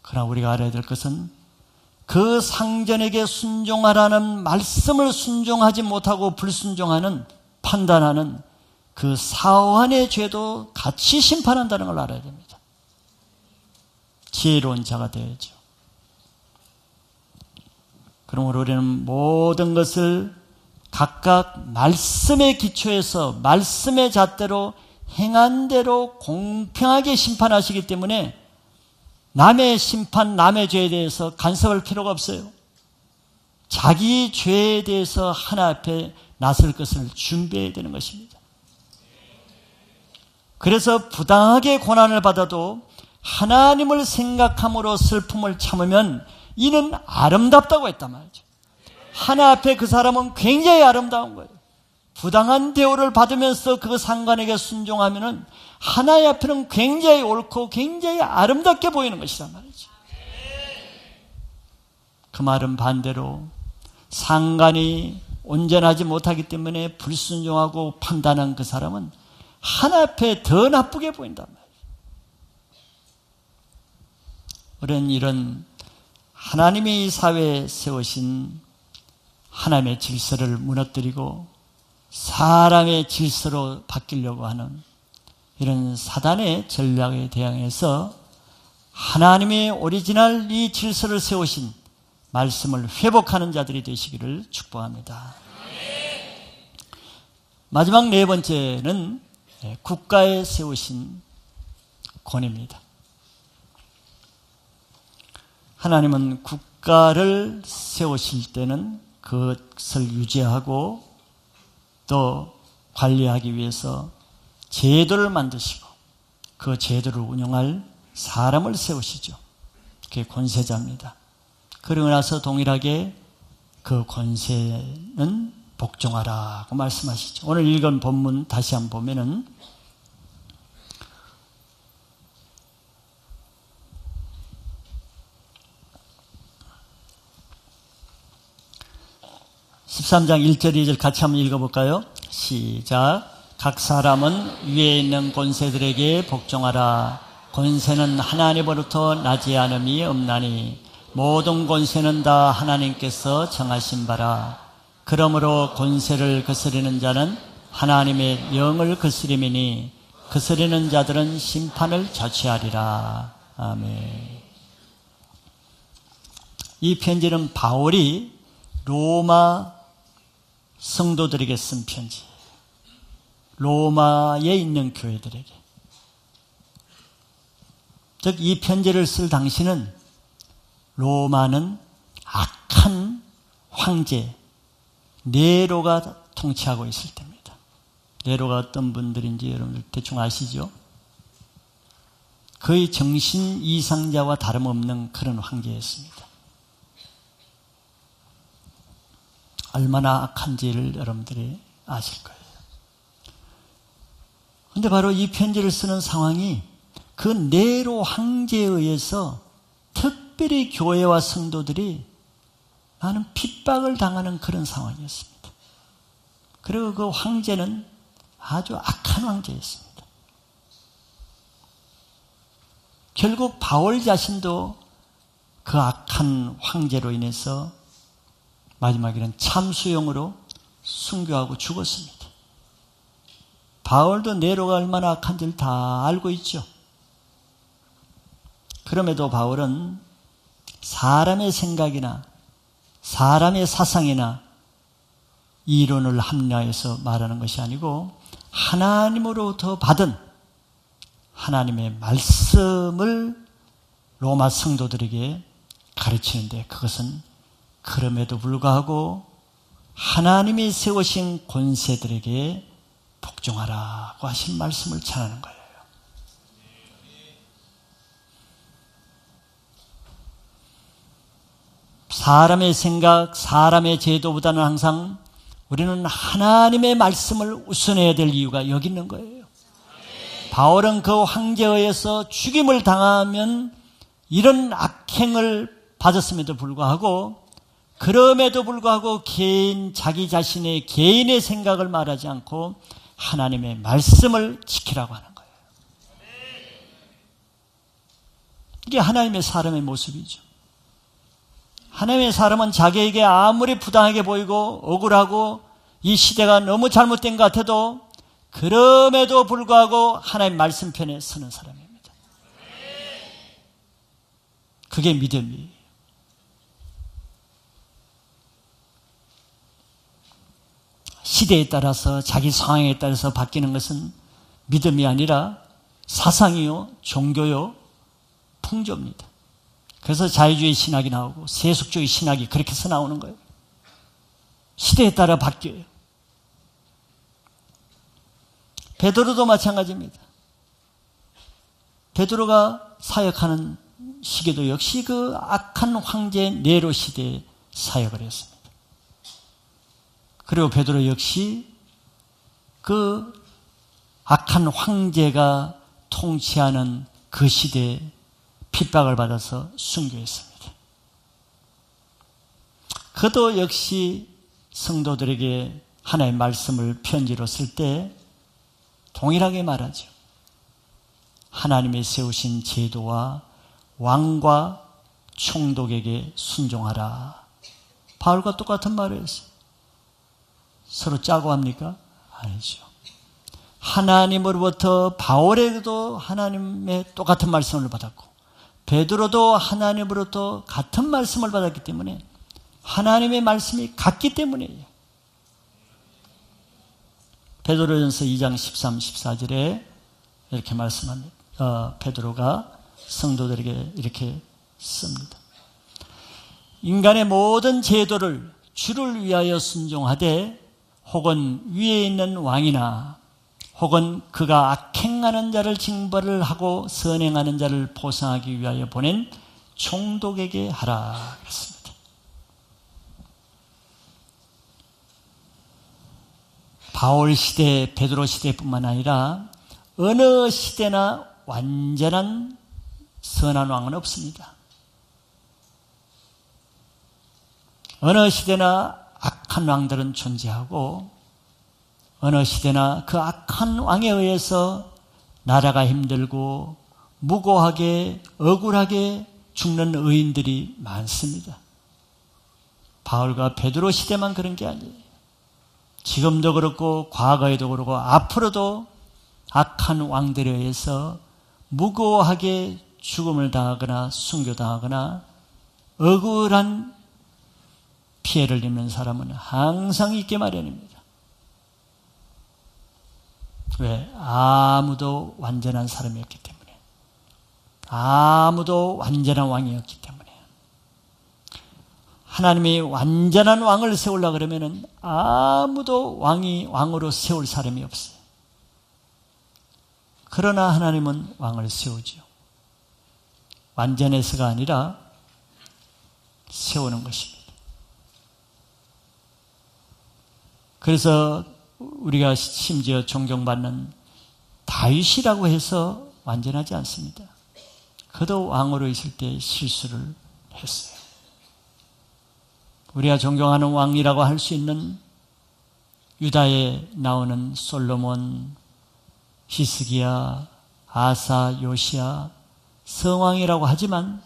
그러나 우리가 알아야 될 것은 그 상전에게 순종하라는 말씀을 순종하지 못하고 불순종하는 판단하는 그 사후한의 죄도 같이 심판한다는 걸 알아야 됩니다. 지혜로운 자가 되어야죠. 그러므로 우리는 모든 것을 각각 말씀의 기초에서 말씀의 잣대로 행한 대로 공평하게 심판하시기 때문에 남의 심판, 남의 죄에 대해서 간섭할 필요가 없어요. 자기 죄에 대해서 하나 앞에 나설 것을 준비해야 되는 것입니다. 그래서 부당하게 고난을 받아도 하나님을 생각함으로 슬픔을 참으면 이는 아름답다고 했단 말이죠. 하나 앞에 그 사람은 굉장히 아름다운 거예요. 부당한 대우를 받으면서 그 상관에게 순종하면은 하나님 앞에는 굉장히 옳고 굉장히 아름답게 보이는 것이란 말이죠. 그 말은 반대로 상관이 온전하지 못하기 때문에 불순종하고 판단한 그 사람은 하나 앞에 더 나쁘게 보인단 말이에요. 우리는 이런 하나님이 이 사회에 세우신 하나님의 질서를 무너뜨리고 사람의 질서로 바뀌려고 하는 이런 사단의 전략에 대항해서 하나님의 오리지널 이 질서를 세우신 말씀을 회복하는 자들이 되시기를 축복합니다. 마지막 네 번째는 국가에 세우신 권위입니다. 하나님은 국가를 세우실 때는 그것을 유지하고 또 관리하기 위해서 제도를 만드시고 그 제도를 운영할 사람을 세우시죠. 그게 권세자입니다. 그러고 나서 동일하게 그 권세는 복종하라고 말씀하시죠. 오늘 읽은 본문 다시 한번 보면은 13장 1절 2절 같이 한번 읽어볼까요? 시작. 각 사람은 위에 있는 권세들에게 복종하라. 권세는 하나님으로부터 나지 않음이 없나니 모든 권세는 다 하나님께서 정하신 바라. 그러므로 권세를 거스리는 자는 하나님의 영을 거스림이니 거스리는 자들은 심판을 자취하리라. 아멘. 이 편지는 바울이 로마 성도들에게 쓴 편지, 로마에 있는 교회들에게. 즉 이 편지를 쓸 당시는 로마는 악한 황제 네로가 통치하고 있을 때입니다. 네로가 어떤 분들인지 여러분들 대충 아시죠? 거의 정신 이상자와 다름없는 그런 황제였습니다. 얼마나 악한지를 여러분들이 아실 거예요. 그런데 바로 이 편지를 쓰는 상황이 그 네로 황제에 의해서 특별히 교회와 성도들이 많은 핍박을 당하는 그런 상황이었습니다. 그리고 그 황제는 아주 악한 황제였습니다. 결국 바울 자신도 그 악한 황제로 인해서 마지막에는 참수형으로 순교하고 죽었습니다. 바울도 네로가 얼마나 악한지를 다 알고 있죠. 그럼에도 바울은 사람의 생각이나 사람의 사상이나 이론을 합리화해서 말하는 것이 아니고 하나님으로부터 받은 하나님의 말씀을 로마 성도들에게 가르치는데, 그것은 그럼에도 불구하고 하나님이 세우신 권세들에게 복종하라고 하신 말씀을 전하는 거예요. 사람의 생각, 사람의 제도보다는 항상 우리는 하나님의 말씀을 우선해야 될 이유가 여기 있는 거예요. 바울은 그 황제에 의해서 죽임을 당하면 이런 악행을 받았음에도 불구하고, 그럼에도 불구하고 자기 자신의 개인의 생각을 말하지 않고 하나님의 말씀을 지키라고 하는 거예요. 이게 하나님의 사람의 모습이죠. 하나님의 사람은 자기에게 아무리 부당하게 보이고 억울하고 이 시대가 너무 잘못된 것 같아도 그럼에도 불구하고 하나님 말씀 편에 서는 사람입니다. 그게 믿음이에요. 시대에 따라서 자기 상황에 따라서 바뀌는 것은 믿음이 아니라 사상이요, 종교요, 풍조입니다. 그래서 자유주의 신학이 나오고 세속주의 신학이 그렇게 해서 나오는 거예요. 시대에 따라 바뀌어요. 베드로도 마찬가지입니다. 베드로가 사역하는 시기도 역시 그 악한 황제 네로 시대에 사역을 했습니다. 그리고 베드로 역시 그 악한 황제가 통치하는 그 시대에 핍박을 받아서 순교했습니다. 그도 역시 성도들에게 하나님의 말씀을 편지로 쓸 때 동일하게 말하죠. 하나님이 세우신 제도와 왕과 총독에게 순종하라. 바울과 똑같은 말을 했어요. 서로 짜고 합니까? 아니죠. 하나님으로부터 바울에게도 하나님의 똑같은 말씀을 받았고 베드로도 하나님으로부터 같은 말씀을 받았기 때문에 하나님의 말씀이 같기 때문이에요. 베드로전서 2장 13, 14절에 이렇게 말씀합니다. 베드로가 성도들에게 이렇게 씁니다. 인간의 모든 제도를 주를 위하여 순종하되 혹은 위에 있는 왕이나 혹은 그가 악행하는 자를 징벌을 하고 선행하는 자를 보상하기 위하여 보낸 총독에게 하라 그랬습니다. 바울 시대, 베드로 시대뿐만 아니라 어느 시대나 완전한 선한 왕은 없습니다. 어느 시대나 악한 왕들은 존재하고 어느 시대나 그 악한 왕에 의해서 나라가 힘들고 무고하게 억울하게 죽는 의인들이 많습니다. 바울과 베드로 시대만 그런 게 아니에요. 지금도 그렇고 과거에도 그렇고 앞으로도 악한 왕들에 의해서 무고하게 죽음을 당하거나 순교당하거나 억울한 피해를 입는 사람은 항상 있게 마련입니다. 왜? 아무도 완전한 사람이었기 때문에. 아무도 완전한 왕이었기 때문에. 하나님이 완전한 왕을 세우려고 그러면은 아무도 왕으로 세울 사람이 없어요. 그러나 하나님은 왕을 세우지요. 완전해서가 아니라 세우는 것입니다. 그래서 우리가 심지어 존경받는 다윗이라고 해서 완전하지 않습니다. 그도 왕으로 있을 때 실수를 했어요. 우리가 존경하는 왕이라고 할 수 있는 유다에 나오는 솔로몬, 히스기야, 아사, 요시야, 성왕이라고 하지만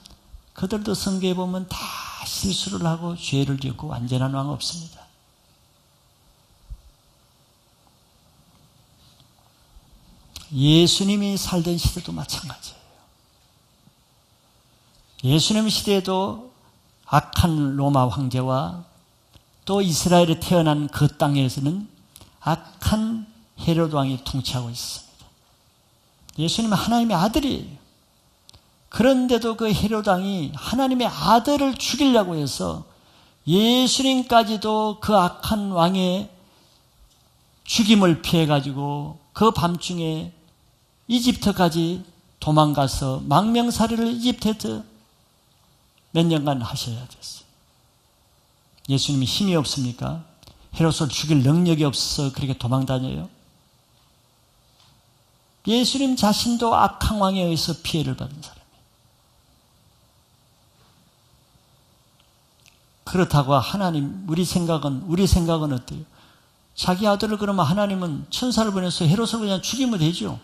그들도 성경에 보면 다 실수를 하고 죄를 짓고 완전한 왕 없습니다. 예수님이 살던 시대도 마찬가지예요. 예수님 시대에도 악한 로마 황제와 또 이스라엘에 태어난 그 땅에서는 악한 헤롯 왕이 통치하고 있습니다. 예수님은 하나님의 아들이에요. 그런데도 그 헤롯 왕이 하나님의 아들을 죽이려고 해서 예수님까지도 그 악한 왕의 죽임을 피해가지고 그 밤중에 이집트까지 도망가서 망명살이를 이집트에서 몇 년간 하셔야 됐어요. 예수님이 힘이 없습니까? 헤롯을 죽일 능력이 없어서 그렇게 도망다녀요? 예수님 자신도 악한 왕에 의해서 피해를 받은 사람이에요. 그렇다고 하나님, 우리 생각은 어때요? 자기 아들을 그러면 하나님은 천사를 보내서 헤롯을 그냥 죽이면 되죠.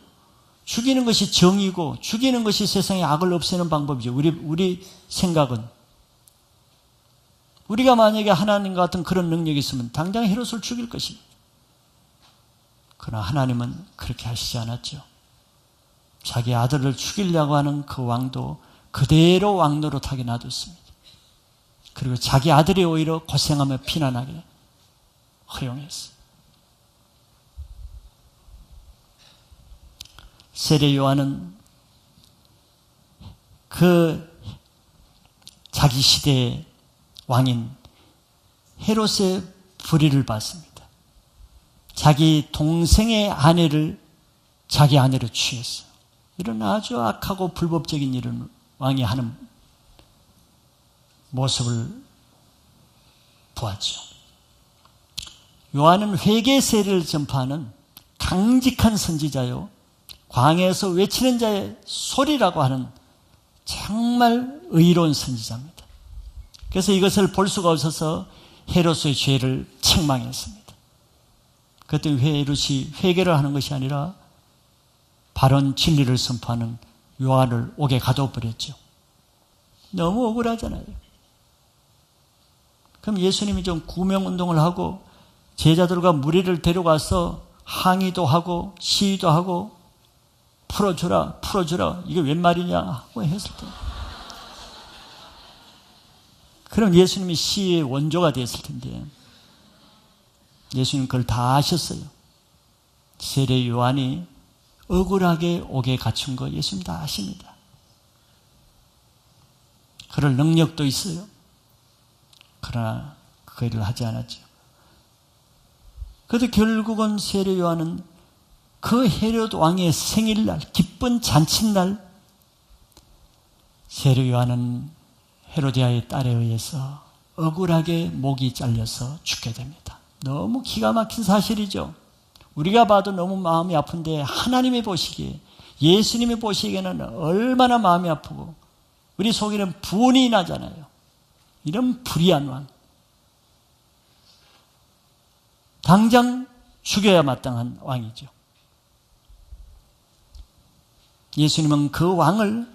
죽이는 것이 정의고 죽이는 것이 세상의 악을 없애는 방법이죠. 우리 생각은. 우리가 만약에 하나님과 같은 그런 능력이 있으면 당장 헤롯을 죽일 것입니다. 그러나 하나님은 그렇게 하시지 않았죠. 자기 아들을 죽이려고 하는 그 왕도 그대로 왕노릇하게 놔뒀습니다. 그리고 자기 아들이 오히려 고생하며 피난하게 허용했어요. 세례 요한은 그 자기 시대의 왕인 헤롯의 불의를 받습니다. 자기 동생의 아내를 자기 아내로 취했어요. 이런 아주 악하고 불법적인 일은 왕이 하는 모습을 보았죠. 요한은 회개 세례를 전파하는 강직한 선지자요, 광야에서 외치는 자의 소리라고 하는 정말 의로운 선지자입니다. 그래서 이것을 볼 수가 없어서 헤롯의 죄를 책망했습니다. 그때 헤롯이 회개를 하는 것이 아니라 바른 진리를 선포하는 요한을 옥에 가둬버렸죠. 너무 억울하잖아요. 그럼 예수님이 좀 구명운동을 하고 제자들과 무리를 데려가서 항의도 하고 시위도 하고 풀어주라 이게 웬 말이냐 하고 했을 때, 그럼 예수님이 시위의 원조가 됐을 텐데 예수님 그걸 다 아셨어요. 세례 요한이 억울하게 옥에 갇힌 거 예수님 다 아십니다. 그럴 능력도 있어요. 그러나 그 일을 하지 않았죠. 그래도 결국은 세례 요한은 그 헤롯 왕의 생일날, 기쁜 잔칫날, 세례 요한은 헤로디아의 딸에 의해서 억울하게 목이 잘려서 죽게 됩니다. 너무 기가 막힌 사실이죠. 우리가 봐도 너무 마음이 아픈데 하나님이 보시기에, 예수님이 보시기에는 얼마나 마음이 아프고 우리 속에는 분이 나잖아요. 이런 불의한 왕, 당장 죽여야 마땅한 왕이죠. 예수님은 그 왕을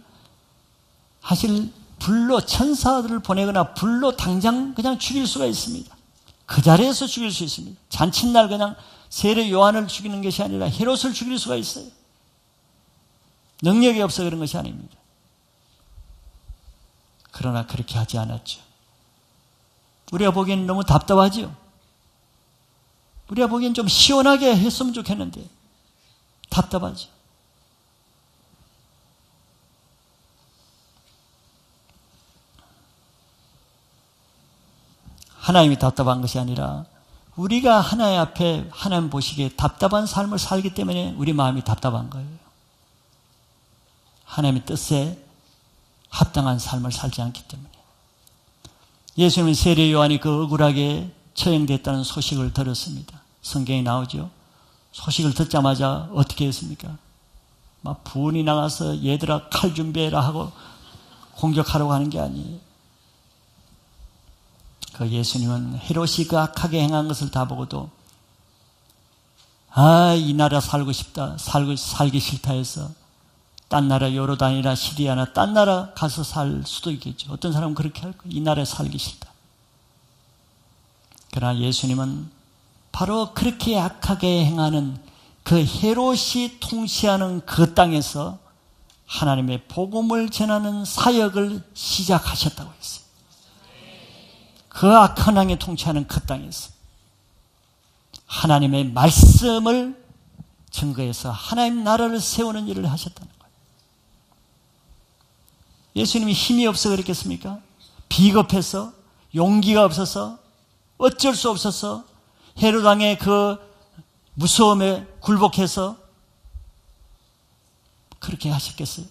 사실 불로, 천사들을 보내거나 불로 당장 그냥 죽일 수가 있습니다. 그 자리에서 죽일 수 있습니다. 잔칫날 그냥 세례 요한을 죽이는 것이 아니라 헤롯을 죽일 수가 있어요. 능력이 없어 그런 것이 아닙니다. 그러나 그렇게 하지 않았죠. 우리가 보기에는 너무 답답하지요. 우리가 보기엔 좀 시원하게 했으면 좋겠는데 답답하죠. 하나님이 답답한 것이 아니라 우리가 하나님 앞에 하나님 보시기에 답답한 삶을 살기 때문에 우리 마음이 답답한 거예요. 하나님의 뜻에 합당한 삶을 살지 않기 때문에. 예수님은 세례 요한이 그 억울하게 처형됐다는 소식을 들었습니다. 성경에 나오죠. 소식을 듣자마자 어떻게 했습니까? 막 분이 나가서 얘들아 칼 준비해라 하고 공격하려고 하는 게 아니에요. 그 예수님은 헤롯이 그 악하게 행한 것을 다 보고도 이 나라 살고 싶다, 살기 싫다 해서 딴 나라 요르단이나 시리아나 딴 나라 가서 살 수도 있겠죠. 어떤 사람은 그렇게 할 거예요. 이 나라에 살기 싫다. 그러나 예수님은 바로 그렇게 악하게 행하는 그 헤롯이 통치하는 그 땅에서 하나님의 복음을 전하는 사역을 시작하셨다고 했어요. 그 악한 왕이 통치하는 그 땅에서 하나님의 말씀을 증거해서 하나님 나라를 세우는 일을 하셨다는 거예요. 예수님이 힘이 없어 그랬겠습니까? 비겁해서, 용기가 없어서, 어쩔 수 없어서 헤롯 왕의 그 무서움에 굴복해서 그렇게 하셨겠어요?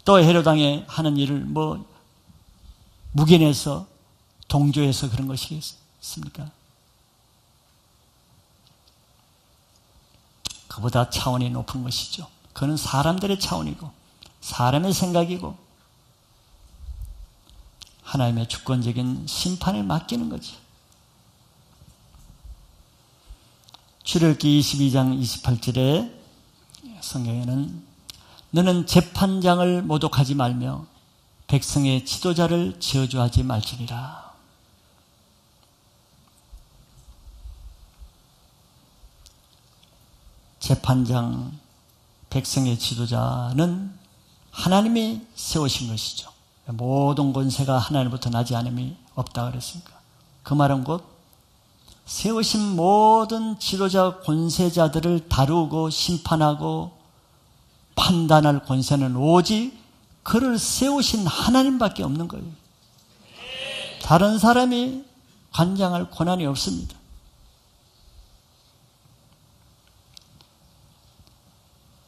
또 헤롯 왕이 하는 일을 묵인해서 동조해서 그런 것이겠습니까? 그보다 차원이 높은 것이죠. 그는 사람들의 차원이고 사람의 생각이고 하나님의 주권적인 심판을 맡기는 거죠. 출애굽기 22장 28절에 성경에는 너는 재판장을 모독하지 말며 백성의 지도자를 저주하지 말지니라. 재판장, 백성의 지도자는 하나님이 세우신 것이죠. 모든 권세가 하나님부터 나지 않음이 없다 그랬으니까. 그 말은 곧 세우신 모든 지도자 권세자들을 다루고 심판하고 판단할 권세는 오직 그를 세우신 하나님밖에 없는 거예요. 다른 사람이 관장할 권한이 없습니다.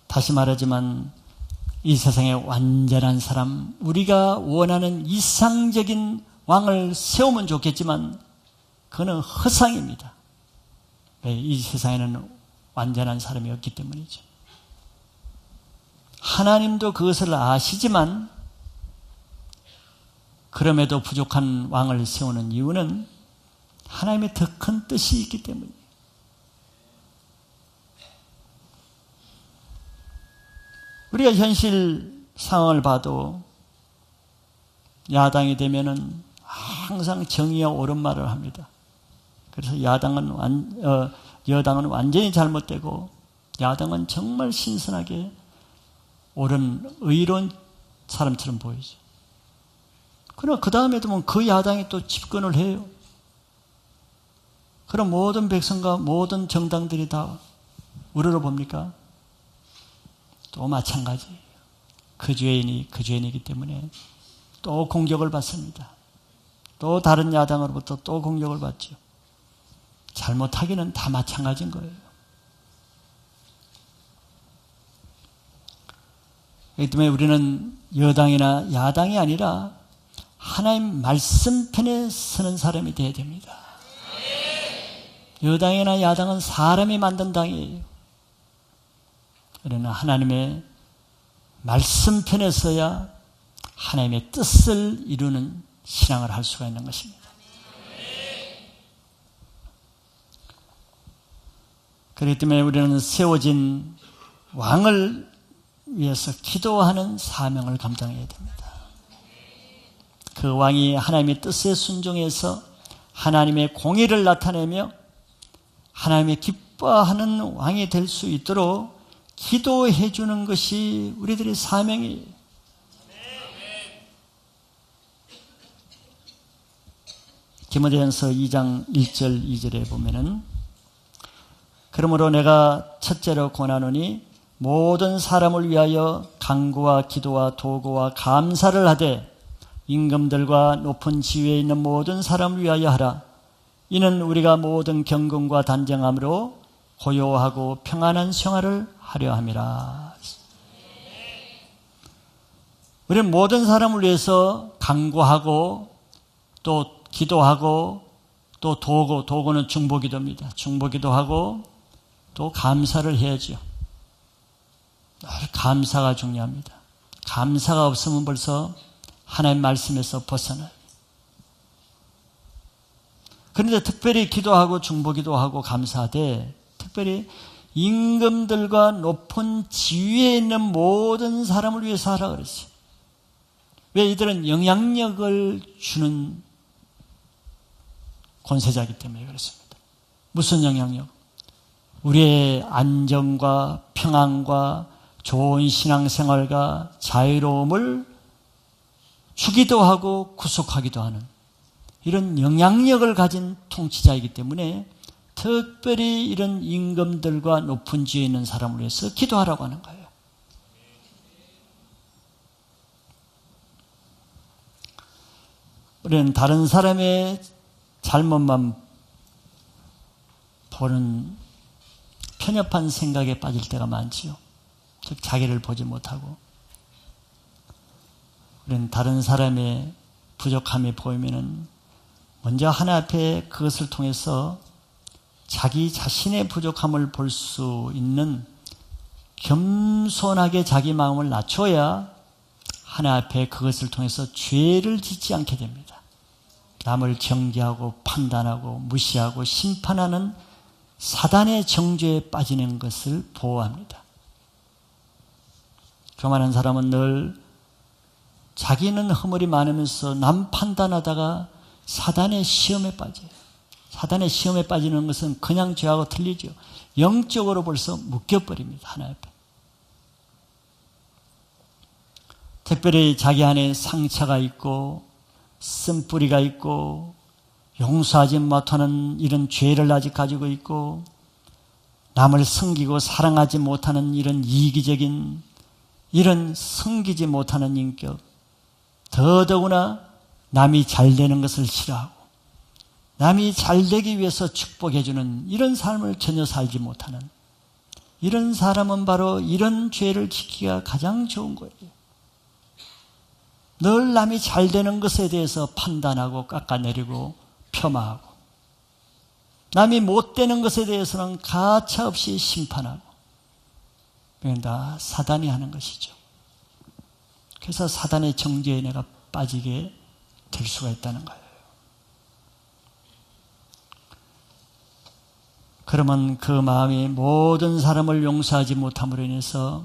다시 말하지만 이 세상에 완전한 사람, 우리가 원하는 이상적인 왕을 세우면 좋겠지만 그는 허상입니다. 이 세상에는 완전한 사람이 없기 때문이죠. 하나님도 그것을 아시지만 그럼에도 부족한 왕을 세우는 이유는 하나님의 더 큰 뜻이 있기 때문이에요. 우리가 현실 상황을 봐도 야당이 되면은 항상 정의와 옳은 말을 합니다. 그래서 여당은 완전히 잘못되고 야당은 정말 신선하게 옳은 의로운 사람처럼 보이죠. 그러나 그 다음에도 그 야당이 또 집권을 해요. 그럼 모든 백성과 모든 정당들이 다 우러러봅니까? 또 마찬가지예요. 그 죄인이 그 죄인이기 때문에 또 공격을 받습니다. 또 다른 야당으로부터 또 공격을 받죠. 잘못하기는 다 마찬가지인 거예요. 그렇기 때문에 우리는 여당이나 야당이 아니라 하나님 말씀 편에 서는 사람이 되어야 됩니다. 여당이나 야당은 사람이 만든 당이에요. 그러나 하나님의 말씀 편에 서야 하나님의 뜻을 이루는 신앙을 할 수가 있는 것입니다. 그렇기 때문에 우리는 세워진 왕을 위해서 기도하는 사명을 감당해야 됩니다. 그 왕이 하나님의 뜻에 순종해서 하나님의 공의를 나타내며 하나님의 기뻐하는 왕이 될 수 있도록 기도해 주는 것이 우리들의 사명이에요. 디모데전서 2장 1절 2절에 보면은 그러므로 내가 첫째로 권하노니 모든 사람을 위하여 간구와 기도와 도구와 감사를 하되 임금들과 높은 지위에 있는 모든 사람을 위하여 하라. 이는 우리가 모든 경건과 단정함으로 고요하고 평안한 생활을 하려 함이라. 우리는 모든 사람을 위해서 간구하고 또 기도하고 또 도구는 중보기도입니다. 중보기도하고 또 감사를 해야죠. 감사가 중요합니다. 감사가 없으면 벌써 하나님 말씀에서 벗어나요. 그런데 특별히 기도하고 중보기도하고 감사하되 특별히 임금들과 높은 지위에 있는 모든 사람을 위해서 하라 그랬어요. 왜? 이들은 영향력을 주는 권세자이기 때문에 그렇습니다. 무슨 영향력? 우리의 안정과 평안과 좋은 신앙생활과 자유로움을 주기도 하고 구속하기도 하는 이런 영향력을 가진 통치자이기 때문에 특별히 이런 임금들과 높은 지위에 있는 사람을 위해서 기도하라고 하는 거예요. 우리는 다른 사람의 잘못만 보는 편협한 생각에 빠질 때가 많지요. 즉 자기를 보지 못하고 우리는 다른 사람의 부족함이 보이면은 먼저 하나님 앞에 그것을 통해서 자기 자신의 부족함을 볼 수 있는 겸손하게 자기 마음을 낮춰야 하나님 앞에 그것을 통해서 죄를 짓지 않게 됩니다. 남을 정죄하고 판단하고 무시하고 심판하는 사단의 정죄에 빠지는 것을 보호합니다. 교만한 사람은 늘 자기는 허물이 많으면서 남 판단하다가 사단의 시험에 빠져요. 사단의 시험에 빠지는 것은 그냥 죄하고 틀리죠. 영적으로 벌써 묶여버립니다. 하나님 앞에. 특별히 자기 안에 상처가 있고 쓴뿌리가 있고 용서하지 못하는 이런 죄를 아직 가지고 있고 남을 섬기고 사랑하지 못하는 이런 이기적인 이런 섬기지 못하는 인격, 더더구나 남이 잘 되는 것을 싫어하고 남이 잘 되기 위해서 축복해 주는 이런 삶을 전혀 살지 못하는 이런 사람은 바로 이런 죄를 지키기가 가장 좋은 거예요. 늘 남이 잘 되는 것에 대해서 판단하고 깎아내리고 폄하하고 남이 못 되는 것에 대해서는 가차없이 심판하고 이건 다 사단이 하는 것이죠. 그래서 사단의 정죄에 내가 빠지게 될 수가 있다는 거예요. 그러면 그 마음이 모든 사람을 용서하지 못함으로 인해서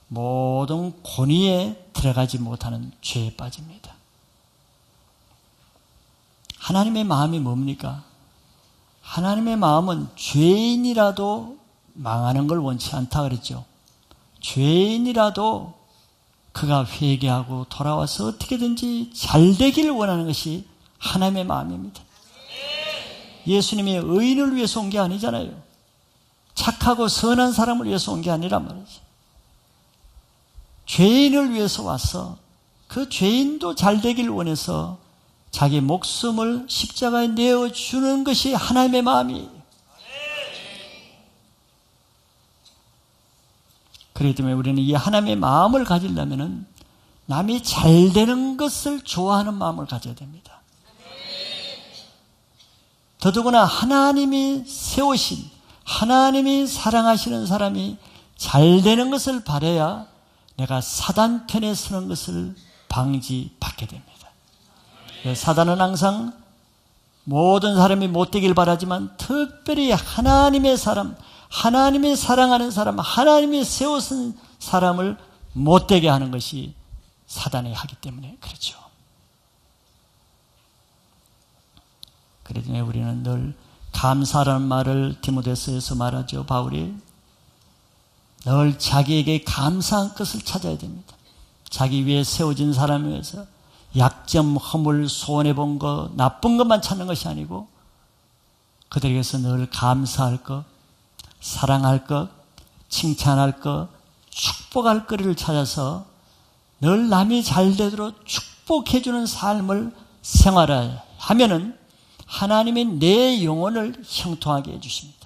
모든 권위에 들어가지 못하는 죄에 빠집니다. 하나님의 마음이 뭡니까? 하나님의 마음은 죄인이라도 망하는 걸 원치 않다 그랬죠. 죄인이라도 그가 회개하고 돌아와서 어떻게든지 잘 되기를 원하는 것이 하나님의 마음입니다. 예수님이 의인을 위해서 온 게 아니잖아요. 착하고 선한 사람을 위해서 온 게 아니란 말이죠. 죄인을 위해서 와서 그 죄인도 잘 되기를 원해서 자기 목숨을 십자가에 내어주는 것이 하나님의 마음이에요. 그렇기 때문에 우리는 이 하나님의 마음을 가지려면 남이 잘 되는 것을 좋아하는 마음을 가져야 됩니다. 더더구나 하나님이 세우신 하나님이 사랑하시는 사람이 잘 되는 것을 바라야 내가 사단 편에 서는 것을 방지받게 됩니다. 사단은 항상 모든 사람이 못되길 바라지만 특별히 하나님의 사람, 하나님이 사랑하는 사람, 하나님이 세우신 사람을 못되게 하는 것이 사단이 하기 때문에 그렇죠. 그렇기 때문에 우리는 늘 감사라는 말을 디모데서에서 말하죠. 바울이 늘 자기에게 감사한 것을 찾아야 됩니다. 자기 위에 세워진 사람에 위해서 약점, 허물, 손해본 것, 나쁜 것만 찾는 것이 아니고 그들에게서 늘 감사할 것, 사랑할 것, 칭찬할 것, 축복할 거리를 찾아서 늘 남이 잘 되도록 축복해주는 삶을 생활하면은 하나님이 내 영혼을 형통하게 해주십니다.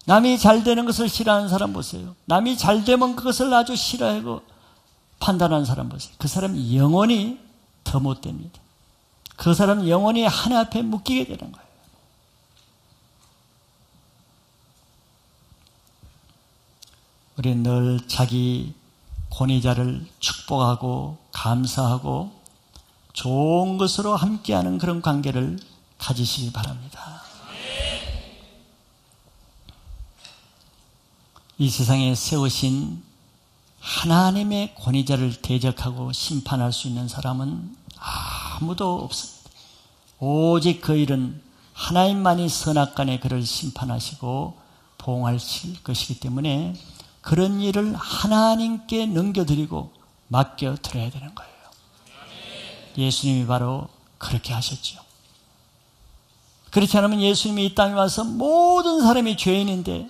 남이 잘 되는 것을 싫어하는 사람 보세요. 남이 잘 되면 그것을 아주 싫어하고 판단하는 사람 보세요. 그 사람 영혼이 더 못됩니다. 그 사람 영혼이 하나 앞에 묶이게 되는 거예요. 우리는 늘 자기 권위자를 축복하고 감사하고 좋은 것으로 함께하는 그런 관계를 가지시기 바랍니다. 이 세상에 세우신 하나님의 권위자를 대적하고 심판할 수 있는 사람은 아무도 없습니다. 오직 그 일은 하나님만이 선악간에 그를 심판하시고 보응하실 것이기 때문에 그런 일을 하나님께 넘겨드리고 맡겨드려야 되는 거예요. 예수님이 바로 그렇게 하셨죠. 그렇지 않으면 예수님이 이 땅에 와서 모든 사람이 죄인인데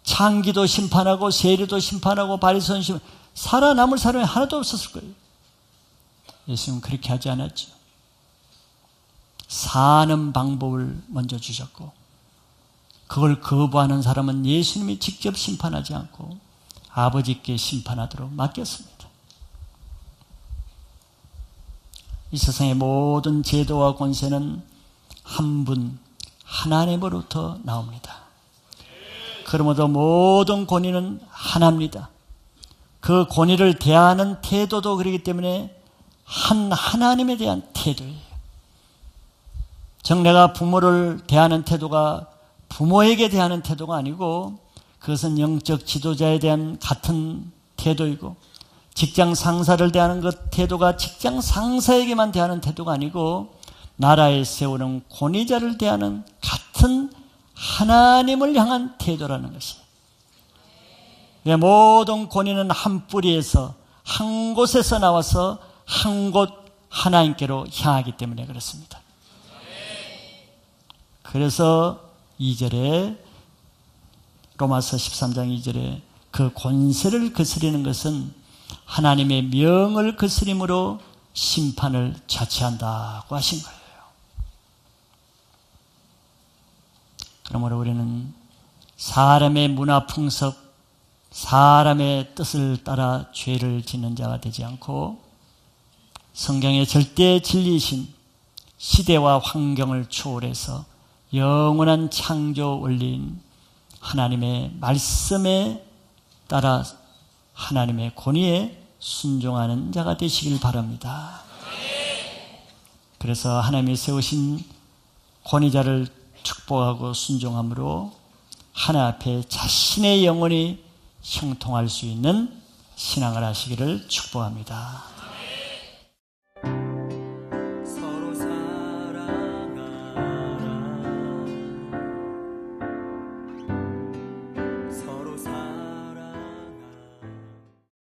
창기도 심판하고 세리도 심판하고 바리새인 심판, 살아남을 사람이 하나도 없었을 거예요. 예수님은 그렇게 하지 않았죠. 사는 방법을 먼저 주셨고 그걸 거부하는 사람은 예수님이 직접 심판하지 않고 아버지께 심판하도록 맡겼습니다. 이 세상의 모든 제도와 권세는 한 분 하나님으로부터 나옵니다. 그러므로 모든 권위는 하나입니다. 그 권위를 대하는 태도도 그렇기 때문에 한 하나님에 대한 태도예요. 즉 내가 부모를 대하는 태도가 부모에게 대하는 태도가 아니고 그것은 영적 지도자에 대한 같은 태도이고 직장 상사를 대하는 그 태도가 직장 상사에게만 대하는 태도가 아니고 나라에 세우는 권위자를 대하는 같은 하나님을 향한 태도라는 것이에요. 모든 권위는 한 뿌리에서 한 곳에서 나와서 한 곳 하나님께로 향하기 때문에 그렇습니다. 그래서 2절에 로마서 13장 2절에 그 권세를 거스리는 것은 하나님의 명을 거스림으로 심판을 자취한다고 하신 거예요. 그러므로 우리는 사람의 문화 풍습, 사람의 뜻을 따라 죄를 짓는 자가 되지 않고 성경의 절대 진리이신 시대와 환경을 초월해서 영원한 창조 원리인 하나님의 말씀에 따라 하나님의 권위에 순종하는 자가 되시길 바랍니다. 그래서 하나님이 세우신 권위자를 축복하고 순종함으로 하나 앞에 자신의 영혼이 형통할 수 있는 신앙을 하시기를 축복합니다.